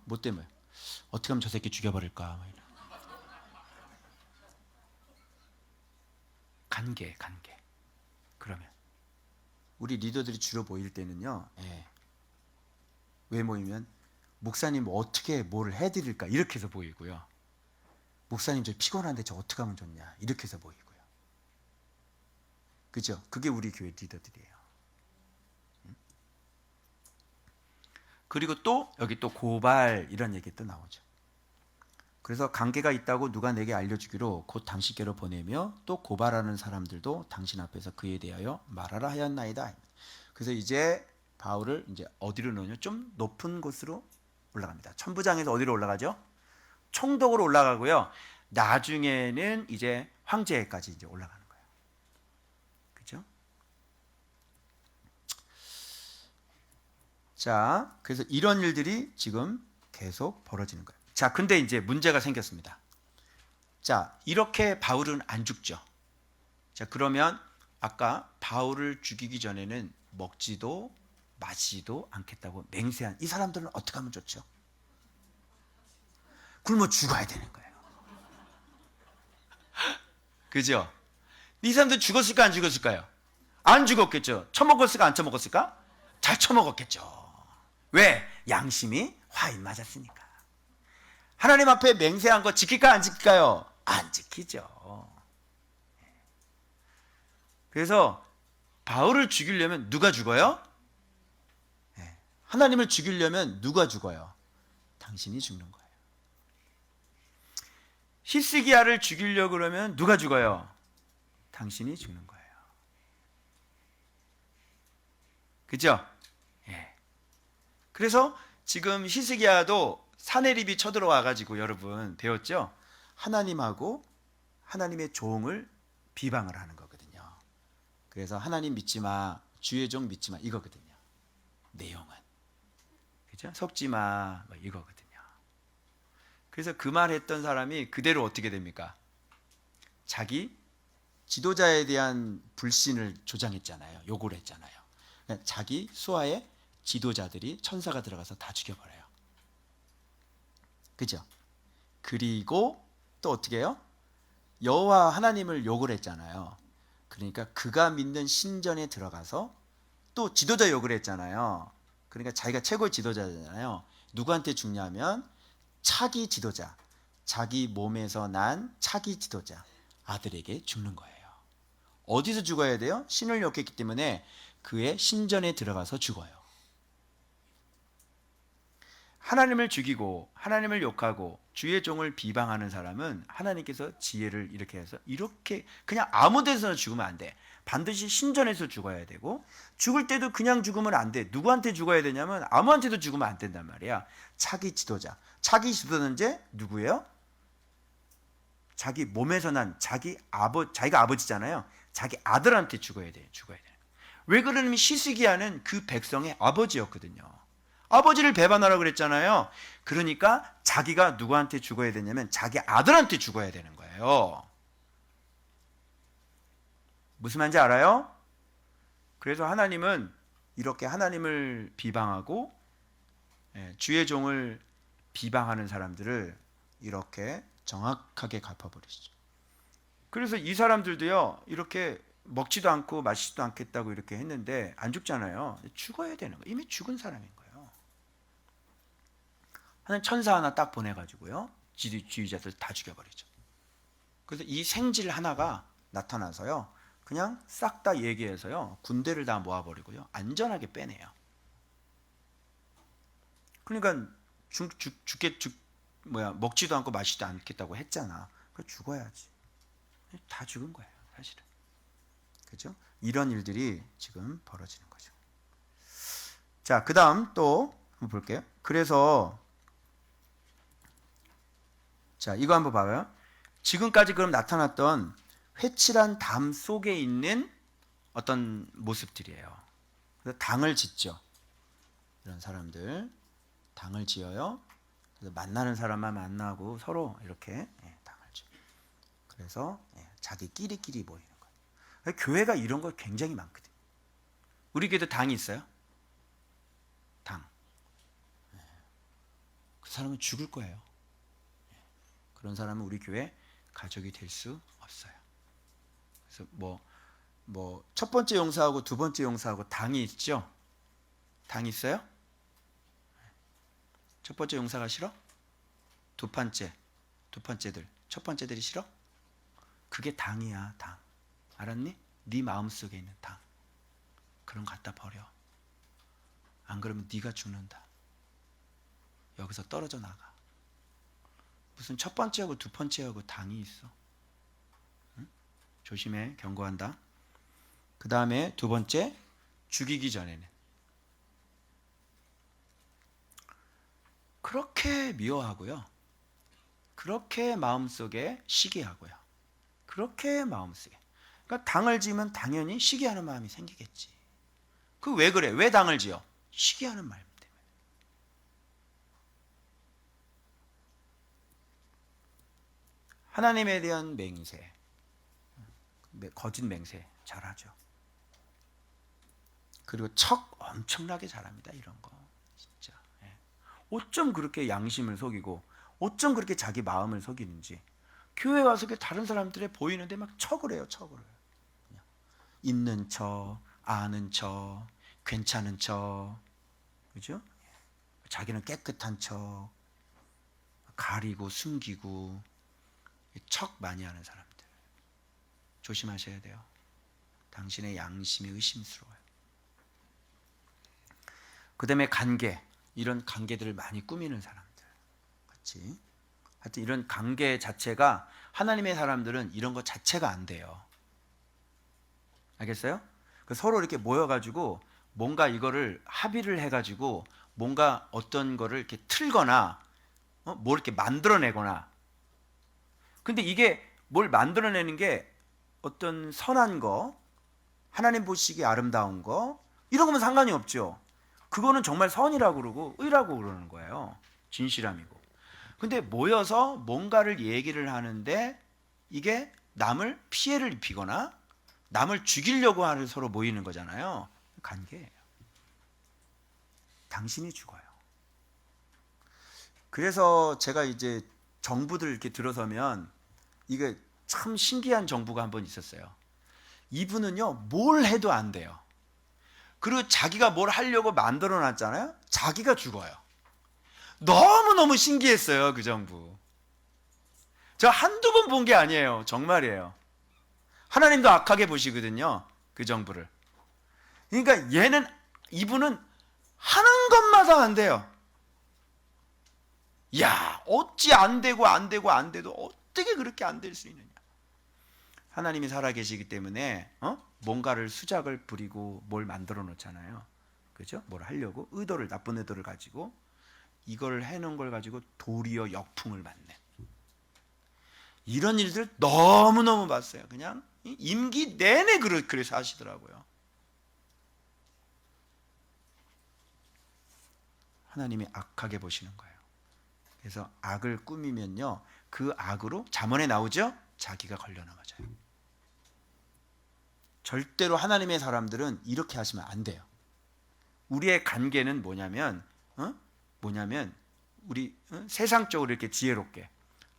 뭐 때문에? 어떻게 하면 저 새끼 죽여버릴까? 간계. 그러면 우리 리더들이 주로 모일 때는요. 예. 왜 모이면 목사님 어떻게 뭘 해드릴까 이렇게 해서 모이고요. 목사님 저 피곤한데 저 어떻게 하면 좋냐 이렇게 해서 모이고요. 그죠? 그게 우리 교회 리더들이에요. 그리고 또 여기 또 고발 이런 얘기 또 나오죠. 그래서 관계가 있다고 누가 내게 알려주기로 곧 당신께로 보내며 또 고발하는 사람들도 당신 앞에서 그에 대하여 말하라 하였나이다. 그래서 이제 바울을 이제 어디로 넣냐? 좀 높은 곳으로 올라갑니다. 천부장에서 어디로 올라가죠? 총독으로 올라가고요. 나중에는 이제 황제까지 이제 올라가는 거예요. 그죠? 자, 그래서 이런 일들이 지금 계속 벌어지는 거예요. 자, 근데 이제 문제가 생겼습니다. 자, 이렇게 바울은 안 죽죠. 자, 그러면 아까 바울을 죽이기 전에는 먹지도 마시지도 않겠다고 맹세한 이 사람들은 어떻게 하면 좋죠? 굶어 죽어야 되는 거예요. 그죠? 이 사람들 죽었을까 안 죽었을까요? 안 죽었겠죠. 처먹었을까 안 처먹었을까? 잘 처먹었겠죠. 왜? 양심이 화인 맞았으니까. 하나님 앞에 맹세한 거 지킬까 안 지킬까요? 안 지키죠. 그래서 바울을 죽이려면 누가 죽어요? 하나님을 죽이려면 누가 죽어요? 당신이 죽는 거예요. 히스기야를 죽이려고 그러면 누가 죽어요? 당신이 죽는 거예요. 그죠? 예. 그래서 지금 히스기야도 사내립이 쳐들어와 가지고 여러분 배웠죠? 하나님하고 하나님의 종을 비방을 하는 거거든요. 그래서 하나님 믿지 마, 주의 종 믿지 마 이거거든요. 내용은. 그죠? 속지 마 뭐 이거거든요. 그래서 그 말 했던 사람이 그대로 어떻게 됩니까? 자기 지도자에 대한 불신을 조장했잖아요. 요구를 했잖아요. 자기 수하의 지도자들이 천사가 들어가서 다 죽여버려요. 그죠? 그리고 또 어떻게 해요? 여호와 하나님을 욕을 했잖아요. 그러니까 그가 믿는 신전에 들어가서 또 지도자 욕을 했잖아요. 그러니까 자기가 최고의 지도자잖아요. 누구한테 죽냐면 차기 지도자, 자기 몸에서 난 차기 지도자 아들에게 죽는 거예요. 어디서 죽어야 돼요? 신을 욕했기 때문에 그의 신전에 들어가서 죽어요. 하나님을 죽이고 하나님을 욕하고 주의 종을 비방하는 사람은 하나님께서 지혜를 이렇게 해서 이렇게 그냥 아무 데서나 죽으면 안 돼. 반드시 신전에서 죽어야 되고 죽을 때도 그냥 죽으면 안 돼. 누구한테 죽어야 되냐면 아무한테도 죽으면 안 된단 말이야. 차기 지도자. 차기 지도자는 이제 누구예요? 자기 몸에서 난 자기가 아버지잖아요. 자기 아들한테 죽어야 돼. 왜 그러냐면 히스기야는 그 백성의 아버지였거든요. 아버지를 배반하라고 그랬잖아요. 그러니까 자기가 누구한테 죽어야 되냐면 자기 아들한테 죽어야 되는 거예요. 무슨 말인지 알아요? 그래서 하나님은 이렇게 하나님을 비방하고 주의 종을 비방하는 사람들을 이렇게 정확하게 갚아버리시죠. 그래서 이 사람들도요, 이렇게 먹지도 않고 마시지도 않겠다고 이렇게 했는데 안 죽잖아요. 죽어야 되는 거예요. 이미 죽은 사람인 거예요. 하나님 천사 하나 딱 보내가지고요, 지휘자들 다 죽여버리죠. 그래서 이 생질 하나가 나타나서요, 그냥 싹 다 얘기해서요, 군대를 다 모아버리고요, 안전하게 빼내요. 그러니까 먹지도 않고 마시지도 않겠다고 했잖아. 그 죽어야지. 다 죽은 거예요, 사실은. 그죠? 이런 일들이 지금 벌어지는 거죠. 자, 그 다음 또 한번 볼게요. 그래서 자, 이거 한번 봐봐요. 지금까지 그럼 나타났던 회칠한 담 속에 있는 어떤 모습들이에요. 그래서 당을 짓죠. 이런 사람들 당을 지어요. 그래서 만나는 사람만 만나고 서로 이렇게 당을 줘. 그래서 자기끼리끼리 모이는 거예요. 교회가 이런 거 굉장히 많거든요. 우리 교회도 당이 있어요. 당. 그 사람은 죽을 거예요. 그런 사람은 우리 교회 가족이 될 수 없어요. 그래서 뭐 첫 번째 용사하고 두 번째 용사하고 당이 있죠? 당 있어요? 첫 번째 용사가 싫어? 두 번째들, 첫 번째들이 싫어? 그게 당이야, 당. 알았니? 네 마음속에 있는 당. 그럼 갖다 버려. 안 그러면 네가 죽는다. 여기서 떨어져 나가. 무슨 첫 번째하고 두 번째하고 당이 있어. 응? 조심해, 경고한다. 그 다음에 두 번째, 죽이기 전에는 그렇게 미워하고요. 그렇게 마음속에 시기하고요. 그렇게 마음속에. 그러니까 당을 지으면 당연히 시기하는 마음이 생기겠지. 그 왜 그래? 왜 당을 지어? 시기하는 마음 때문에. 하나님에 대한 맹세, 거짓 맹세 잘하죠. 그리고 척 엄청나게 잘합니다. 이런 거 진짜. 어쩜 그렇게 양심을 속이고 어쩜 그렇게 자기 마음을 속이는지. 교회 와서 다른 사람들에 보이는데 막 척을 해요. 척을 해요. 그냥 있는 척, 아는 척, 괜찮은 척, 그죠? 자기는 깨끗한 척, 가리고 숨기고 척 많이 하는 사람들 조심하셔야 돼요. 당신의 양심이 의심스러워요. 그 다음에 관계, 이런 관계들을 많이 꾸미는 사람들 같이. 하여튼 이런 관계 자체가 하나님의 사람들은 이런 것 자체가 안 돼요. 알겠어요? 서로 이렇게 모여가지고 뭔가 이거를 합의를 해가지고 뭔가 어떤 거를 이렇게 틀거나 뭘 이렇게 만들어내거나. 근데 이게 뭘 만들어내는 게 어떤 선한 거, 하나님 보시기에 아름다운 거, 이런 거면 상관이 없죠. 그거는 정말 선이라고 그러고 의라고 그러는 거예요. 진실함이고. 근데 모여서 뭔가를 얘기를 하는데 이게 남을 피해를 입히거나 남을 죽이려고 하는 서로 모이는 거잖아요. 관계예요. 당신이 죽어요. 그래서 제가 이제 정부들 이렇게 들어서면 이게 참 신기한 정부가 한 번 있었어요. 이분은요, 뭘 해도 안 돼요. 그리고 자기가 뭘 하려고 만들어 놨잖아요. 자기가 죽어요. 너무너무 신기했어요. 그 정부. 저 한두 번 본 게 아니에요. 정말이에요. 하나님도 악하게 보시거든요. 그 정부를. 그러니까 이분은 하는 것마다 안 돼요. 야, 어찌 안 되고 안 되고 안 돼도 어떻게 그렇게 안 될 수 있느냐. 하나님이 살아계시기 때문에 뭔가를 수작을 부리고 뭘 만들어 놓잖아요. 그죠? 뭘 하려고 나쁜 의도를 가지고 이걸 해놓은 걸 가지고 도리어 역풍을 맞는 이런 일들 너무너무 봤어요. 그냥 임기 내내 그래서 하시더라고요. 하나님이 악하게 보시는 거예요. 그래서 악을 꾸미면요, 그 악으로 잠언에 나오죠? 자기가 걸려 넘어져요. 절대로 하나님의 사람들은 이렇게 하시면 안 돼요. 우리의 관계는 뭐냐면 우리 세상적으로 이렇게 지혜롭게,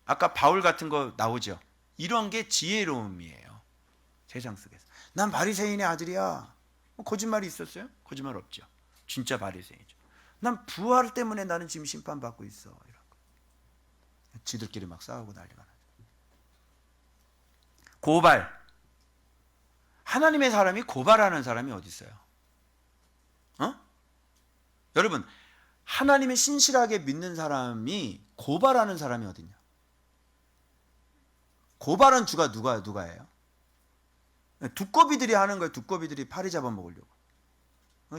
아까 바울 같은 거 나오죠. 이런 게 지혜로움이에요. 세상 속에서. 난 바리새인의 아들이야. 거짓말이 있었어요? 거짓말 없죠. 진짜 바리새인이죠. 난 부활 때문에 나는 지금 심판받고 있어. 이런 거. 지들끼리 막 싸우고 난리가 나죠. 고발. 하나님의 사람이 고발하는 사람이 어디 있어요? 여러분, 하나님의 신실하게 믿는 사람이 고발하는 사람이 어디냐? 고발은 주가 누가예요? 두꺼비들이 하는 거예요. 두꺼비들이 파리 잡아먹으려고.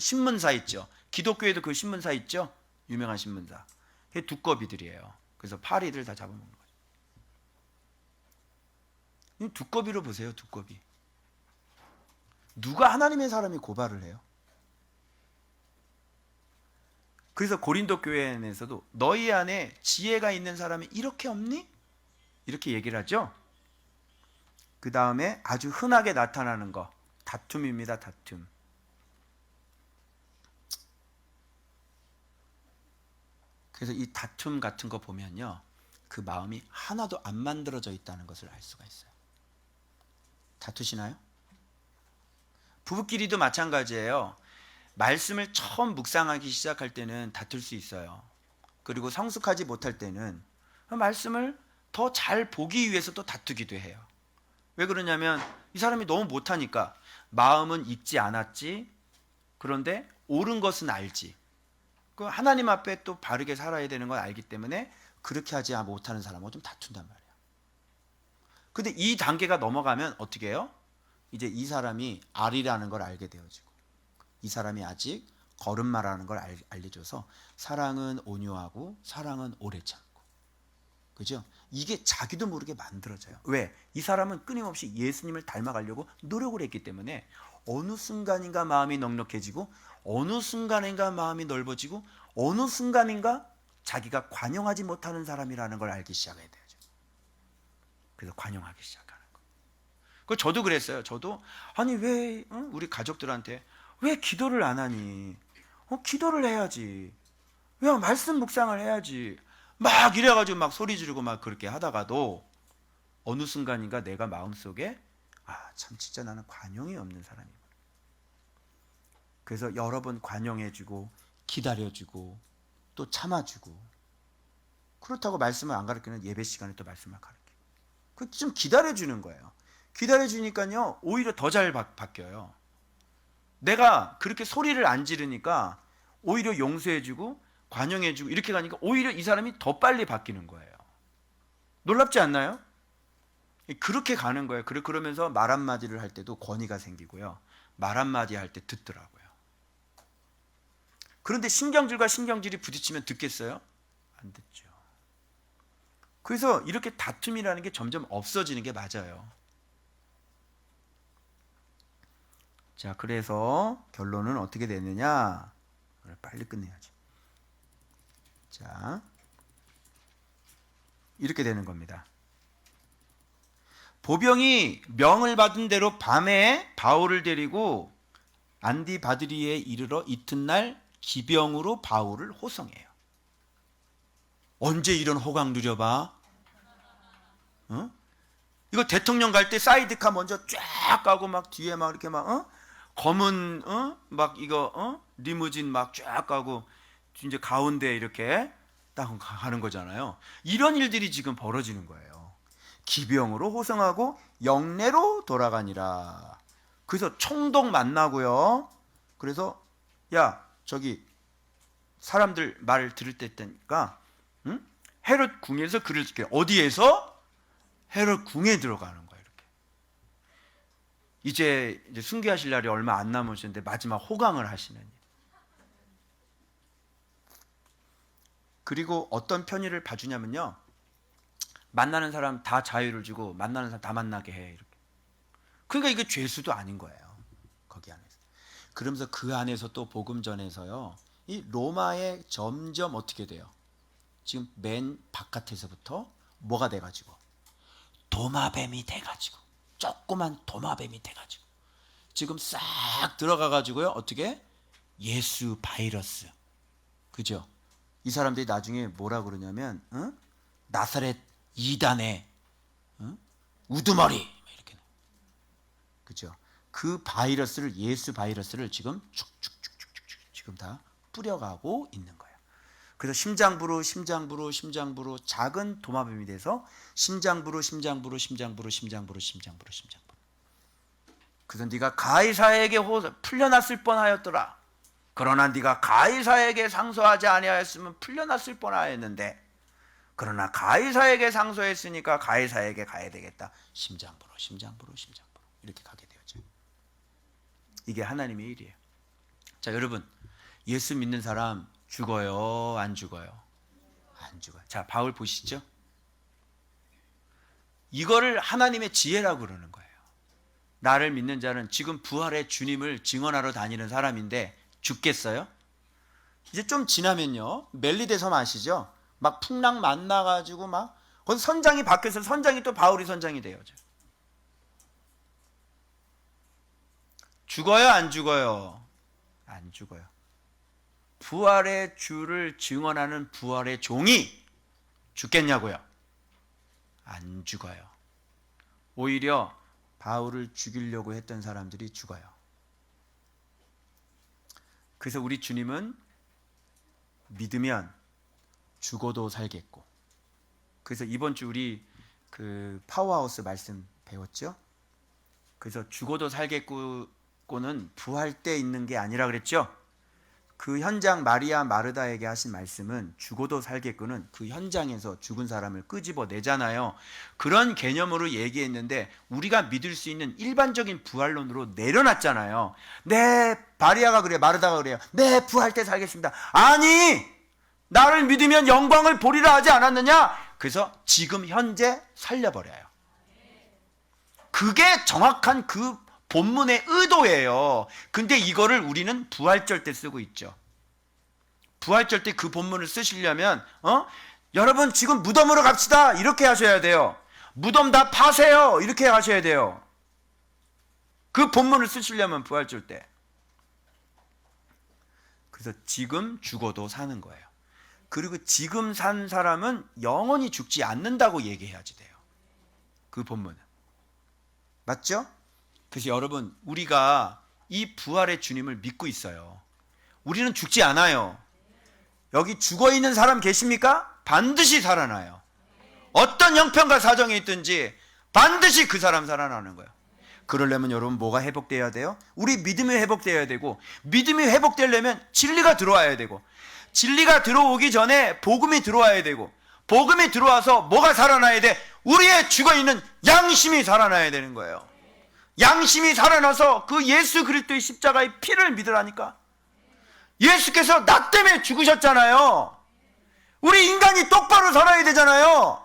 신문사 있죠. 기독교에도 그 신문사 있죠. 유명한 신문사. 그게 두꺼비들이에요. 그래서 파리들 다 잡아먹는 거죠. 두꺼비로 보세요. 두꺼비. 누가 하나님의 사람이 고발을 해요? 그래서 고린도 교회 내에서도 너희 안에 지혜가 있는 사람이 이렇게 없니? 이렇게 얘기를 하죠. 그 다음에 아주 흔하게 나타나는 거, 다툼입니다. 다툼. 그래서 이 다툼 같은 거 보면요, 그 마음이 하나도 안 만들어져 있다는 것을 알 수가 있어요. 다투시나요? 부부끼리도 마찬가지예요. 말씀을 처음 묵상하기 시작할 때는 다툴 수 있어요. 그리고 성숙하지 못할 때는 말씀을 더 잘 보기 위해서 또 다투기도 해요. 왜 그러냐면 이 사람이 너무 못하니까. 마음은 익지 않았지, 그런데 옳은 것은 알지. 그 하나님 앞에 또 바르게 살아야 되는 걸 알기 때문에 그렇게 하지 못하는 사람하고 좀 다툰단 말이에요. 근데 이 단계가 넘어가면 어떻게 해요? 이제 이 사람이 알이라는 걸 알게 되어지고, 이 사람이 아직 걸음마라는 걸 알려줘서 사랑은 온유하고 사랑은 오래 참고. 그죠? 이게 자기도 모르게 만들어져요. 왜? 이 사람은 끊임없이 예수님을 닮아가려고 노력을 했기 때문에 어느 순간인가 마음이 넉넉해지고, 어느 순간인가 마음이 넓어지고, 어느 순간인가 자기가 관용하지 못하는 사람이라는 걸 알기 시작해야 되죠. 그래서 관용하기 시작하는 거예요. 그 저도 그랬어요. 저도 아니 왜 우리 가족들한테 왜 기도를 안 하니? 기도를 해야지. 왜 말씀 묵상을 해야지. 막 이래가지고 막 소리 지르고 막 그렇게 하다가도 어느 순간인가 내가 마음속에 참 진짜 나는 관용이 없는 사람이구나. 그래서 여러 번 관용해주고 기다려주고 또 참아주고. 그렇다고 말씀을 안 가르치는 예배 시간에 또 말씀을 가르치고. 좀 기다려주는 거예요. 기다려주니까요 오히려 더 잘 바뀌어요. 내가 그렇게 소리를 안 지르니까 오히려 용서해주고 관용해주고 이렇게 가니까 오히려 이 사람이 더 빨리 바뀌는 거예요. 놀랍지 않나요? 그렇게 가는 거예요. 그러면서 말 한마디를 할 때도 권위가 생기고요. 말 한마디 할 때 듣더라고요. 그런데 신경질과 신경질이 부딪히면 듣겠어요? 안 듣죠. 그래서 이렇게 다툼이라는 게 점점 없어지는 게 맞아요. 자, 그래서 결론은 어떻게 되느냐? 빨리 끝내야지. 자, 이렇게 되는 겁니다. 보병이 명을 받은 대로 밤에 바울을 데리고 안디바드리에 이르러 이튿날 기병으로 바울을 호송해요. 언제 이런 호강 누려봐? 이거 대통령 갈 때 사이드카 먼저 쫙 가고 막 뒤에 막 이렇게 막 검은 막 이거 리무진 막 쫙 가고 이제 가운데 이렇게 딱 가는 거잖아요. 이런 일들이 지금 벌어지는 거예요. 기병으로 호송하고 영내로 돌아가니라. 그래서 총독 만나고요. 그래서 야 저기 사람들 말 들을 때니까 헤롯 궁에서 그를 지켜. 어디에서? 헤롯 궁에 들어가는 거예요. 이렇게. 이제 순교하실 날이 얼마 안 남으셨는데 마지막 호강을 하시는 일. 그리고 어떤 편의를 봐주냐면요. 만나는 사람 다 자유를 주고 만나는 사람 다 만나게 해. 이렇게. 그러니까 이게 죄수도 아닌 거예요. 거기 안에서. 그러면서 그 안에서 또 복음 전에서요. 이 로마에 점점 어떻게 돼요? 지금 맨 바깥에서부터 뭐가 돼가지고 도마뱀이 돼가지고 조그만 도마뱀이 돼가지고 지금 싹 들어가가지고요. 어떻게? 예수 바이러스. 그죠? 이 사람들이 나중에 뭐라 그러냐면 나사렛 이단의 우두머리 이렇게. 그죠? 그 바이러스를 예수 바이러스를 지금 축축축축축 지금 다 뿌려가고 있는 거예요. 그래서 심장부로 작은 도마뱀이 돼서 심장부로. 그래서 네가 가이사에게 풀려났을 뻔하였더라. 그러나 네가 가이사에게 상소하지 아니하였으면 풀려났을 뻔하였는데, 그러나 가이사에게 상소했으니까 가이사에게 가야 되겠다. 심장부로 이렇게 가게 되었죠. 이게 하나님의 일이에요. 자, 여러분, 예수 믿는 사람 죽어요, 안 죽어요? 안 죽어요. 자, 바울 보시죠. 이거를 하나님의 지혜라고 그러는 거예요. 나를 믿는 자는 지금 부활의 주님을 증언하러 다니는 사람인데 죽겠어요? 이제 좀 지나면요, 멜리데 섬 아시죠? 막 풍랑 만나가지고 막 거기 선장이 바뀌어서 선장이 또 바울이 선장이 돼요. 죽어요, 안 죽어요? 안 죽어요. 부활의 주를 증언하는 부활의 종이 죽겠냐고요? 안 죽어요. 오히려 바울을 죽이려고 했던 사람들이 죽어요. 그래서 우리 주님은 믿으면 죽어도 살겠고, 그래서 이번 주 우리 그 파워하우스 말씀 배웠죠? 그래서 죽어도 살겠고는 부활 때 있는 게 아니라 그랬죠? 그 현장 마리아 마르다에게 하신 말씀은 죽어도 살겠고는 그 현장에서 죽은 사람을 끄집어내잖아요. 그런 개념으로 얘기했는데 우리가 믿을 수 있는 일반적인 부활론으로 내려놨잖아요. 네, 마리아가 그래요. 마르다가 그래요. 네, 부활 때 살겠습니다. 아니, 나를 믿으면 영광을 보리라 하지 않았느냐? 그래서 지금 현재 살려버려요. 그게 정확한 그 본문의 의도예요. 근데 이거를 우리는 부활절 때 쓰고 있죠. 부활절 때 그 본문을 쓰시려면 여러분 지금 무덤으로 갑시다 이렇게 하셔야 돼요. 무덤 다 파세요 이렇게 하셔야 돼요. 그 본문을 쓰시려면 부활절 때. 그래서 지금 죽어도 사는 거예요. 그리고 지금 산 사람은 영원히 죽지 않는다고 얘기해야지 돼요. 그 본문은. 맞죠? 그래서 여러분, 우리가 이 부활의 주님을 믿고 있어요. 우리는 죽지 않아요. 여기 죽어있는 사람 계십니까? 반드시 살아나요. 어떤 형편과 사정이 있든지 반드시 그 사람 살아나는 거예요. 그러려면 여러분 뭐가 회복되어야 돼요? 우리 믿음이 회복되어야 되고, 믿음이 회복되려면 진리가 들어와야 되고, 진리가 들어오기 전에 복음이 들어와야 되고, 복음이 들어와서 뭐가 살아나야 돼? 우리의 죽어있는 양심이 살아나야 되는 거예요. 양심이 살아나서 그 예수 그리스도의 십자가의 피를 믿으라니까. 예수께서 나 때문에 죽으셨잖아요. 우리 인간이 똑바로 살아야 되잖아요.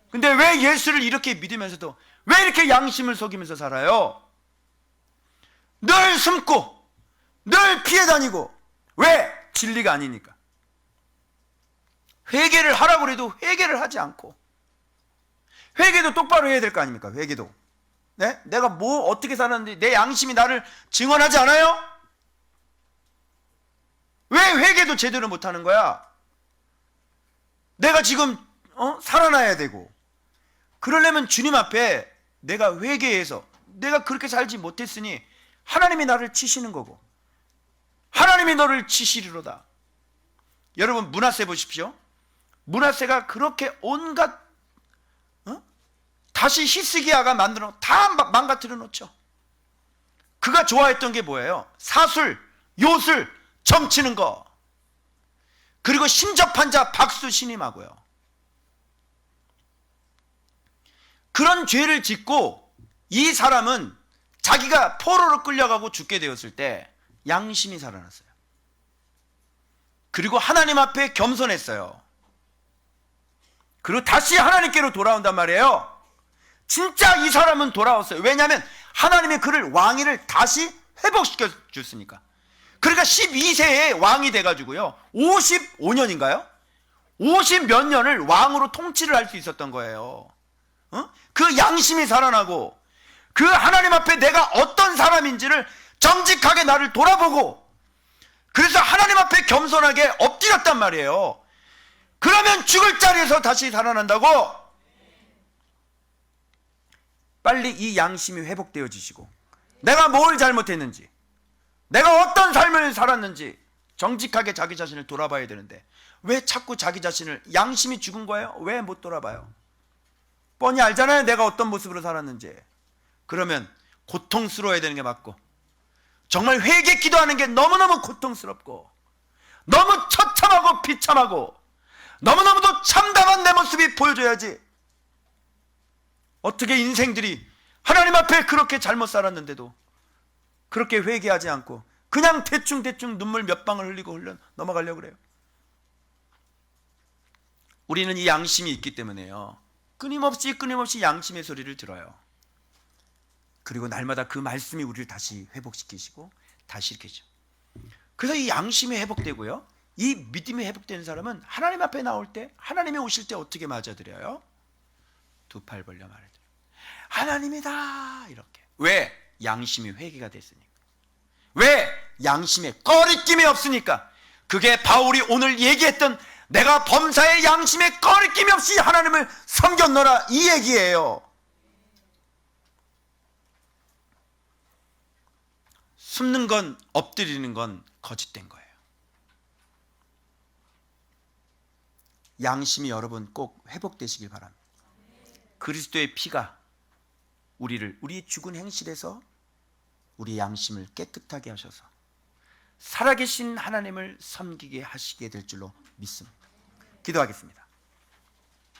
근데 왜 예수를 이렇게 믿으면서도 왜 이렇게 양심을 속이면서 살아요? 늘 숨고 늘 피해 다니고. 왜? 진리가 아니니까. 회개를 하라고 해도 회개를 하지 않고. 회개도 똑바로 해야 될 거 아닙니까? 회개도. 네? 내가 뭐 어떻게 살았는지 내 양심이 나를 증언하지 않아요? 왜 회개도 제대로 못하는 거야? 내가 지금 살아나야 되고, 그러려면 주님 앞에 내가 회개해서 내가 그렇게 살지 못했으니 하나님이 나를 치시는 거고, 하나님이 너를 치시리로다. 여러분 므낫세 보십시오. 므낫세가 그렇게 온갖 다시 히스기야가 만들어 다 망가뜨려 놓죠. 그가 좋아했던 게 뭐예요? 사술, 요술, 점치는 거. 그리고 신접한 자 박수 신임하고요. 그런 죄를 짓고 이 사람은 자기가 포로로 끌려가고 죽게 되었을 때 양심이 살아났어요. 그리고 하나님 앞에 겸손했어요. 그리고 다시 하나님께로 돌아온단 말이에요. 진짜 이 사람은 돌아왔어요. 왜냐하면 하나님의 그를 왕위를 다시 회복시켜 줬으니까. 그러니까 12세에 왕이 돼가지고요, 55년인가요? 50 몇 년을 왕으로 통치를 할 수 있었던 거예요. 그 양심이 살아나고, 그 하나님 앞에 내가 어떤 사람인지를 정직하게 나를 돌아보고, 그래서 하나님 앞에 겸손하게 엎드렸단 말이에요. 그러면 죽을 자리에서 다시 살아난다고. 빨리 이 양심이 회복되어지시고, 내가 뭘 잘못했는지, 내가 어떤 삶을 살았는지 정직하게 자기 자신을 돌아봐야 되는데, 왜 자꾸 자기 자신을, 양심이 죽은 거예요? 왜 못 돌아봐요? 뻔히 알잖아요, 내가 어떤 모습으로 살았는지. 그러면 고통스러워야 되는 게 맞고, 정말 회개 기도하는 게 너무너무 고통스럽고, 너무 처참하고 비참하고, 너무너무도 참담한 내 모습이 보여줘야지. 어떻게 인생들이 하나님 앞에 그렇게 잘못 살았는데도 그렇게 회개하지 않고 그냥 대충 눈물 몇 방울 흘리고 넘어가려고 그래요. 우리는 이 양심이 있기 때문에요, 끊임없이 양심의 소리를 들어요. 그리고 날마다 그 말씀이 우리를 다시 회복시키시고 다시 일으키죠. 그래서 이 양심이 회복되고요, 이 믿음이 회복되는 사람은 하나님 앞에 나올 때, 하나님이 오실 때 어떻게 맞아들여요? 두 팔 벌려 말해요. 하나님이다 이렇게. 왜? 양심이 회개가 됐으니까. 왜? 양심에 꺼리낌이 없으니까. 그게 바울이 오늘 얘기했던 내가 범사의 양심에 꺼리낌이 없이 하나님을 섬겼노라 이 얘기예요. 숨는 건, 엎드리는 건 거짓된 거예요. 양심이 여러분 꼭 회복되시길 바랍니다. 그리스도의 피가 우리의 죽은 행실에서 우리 양심을 깨끗하게 하셔서 살아계신 하나님을 섬기게 하시게 될 줄로 믿습니다. 기도하겠습니다.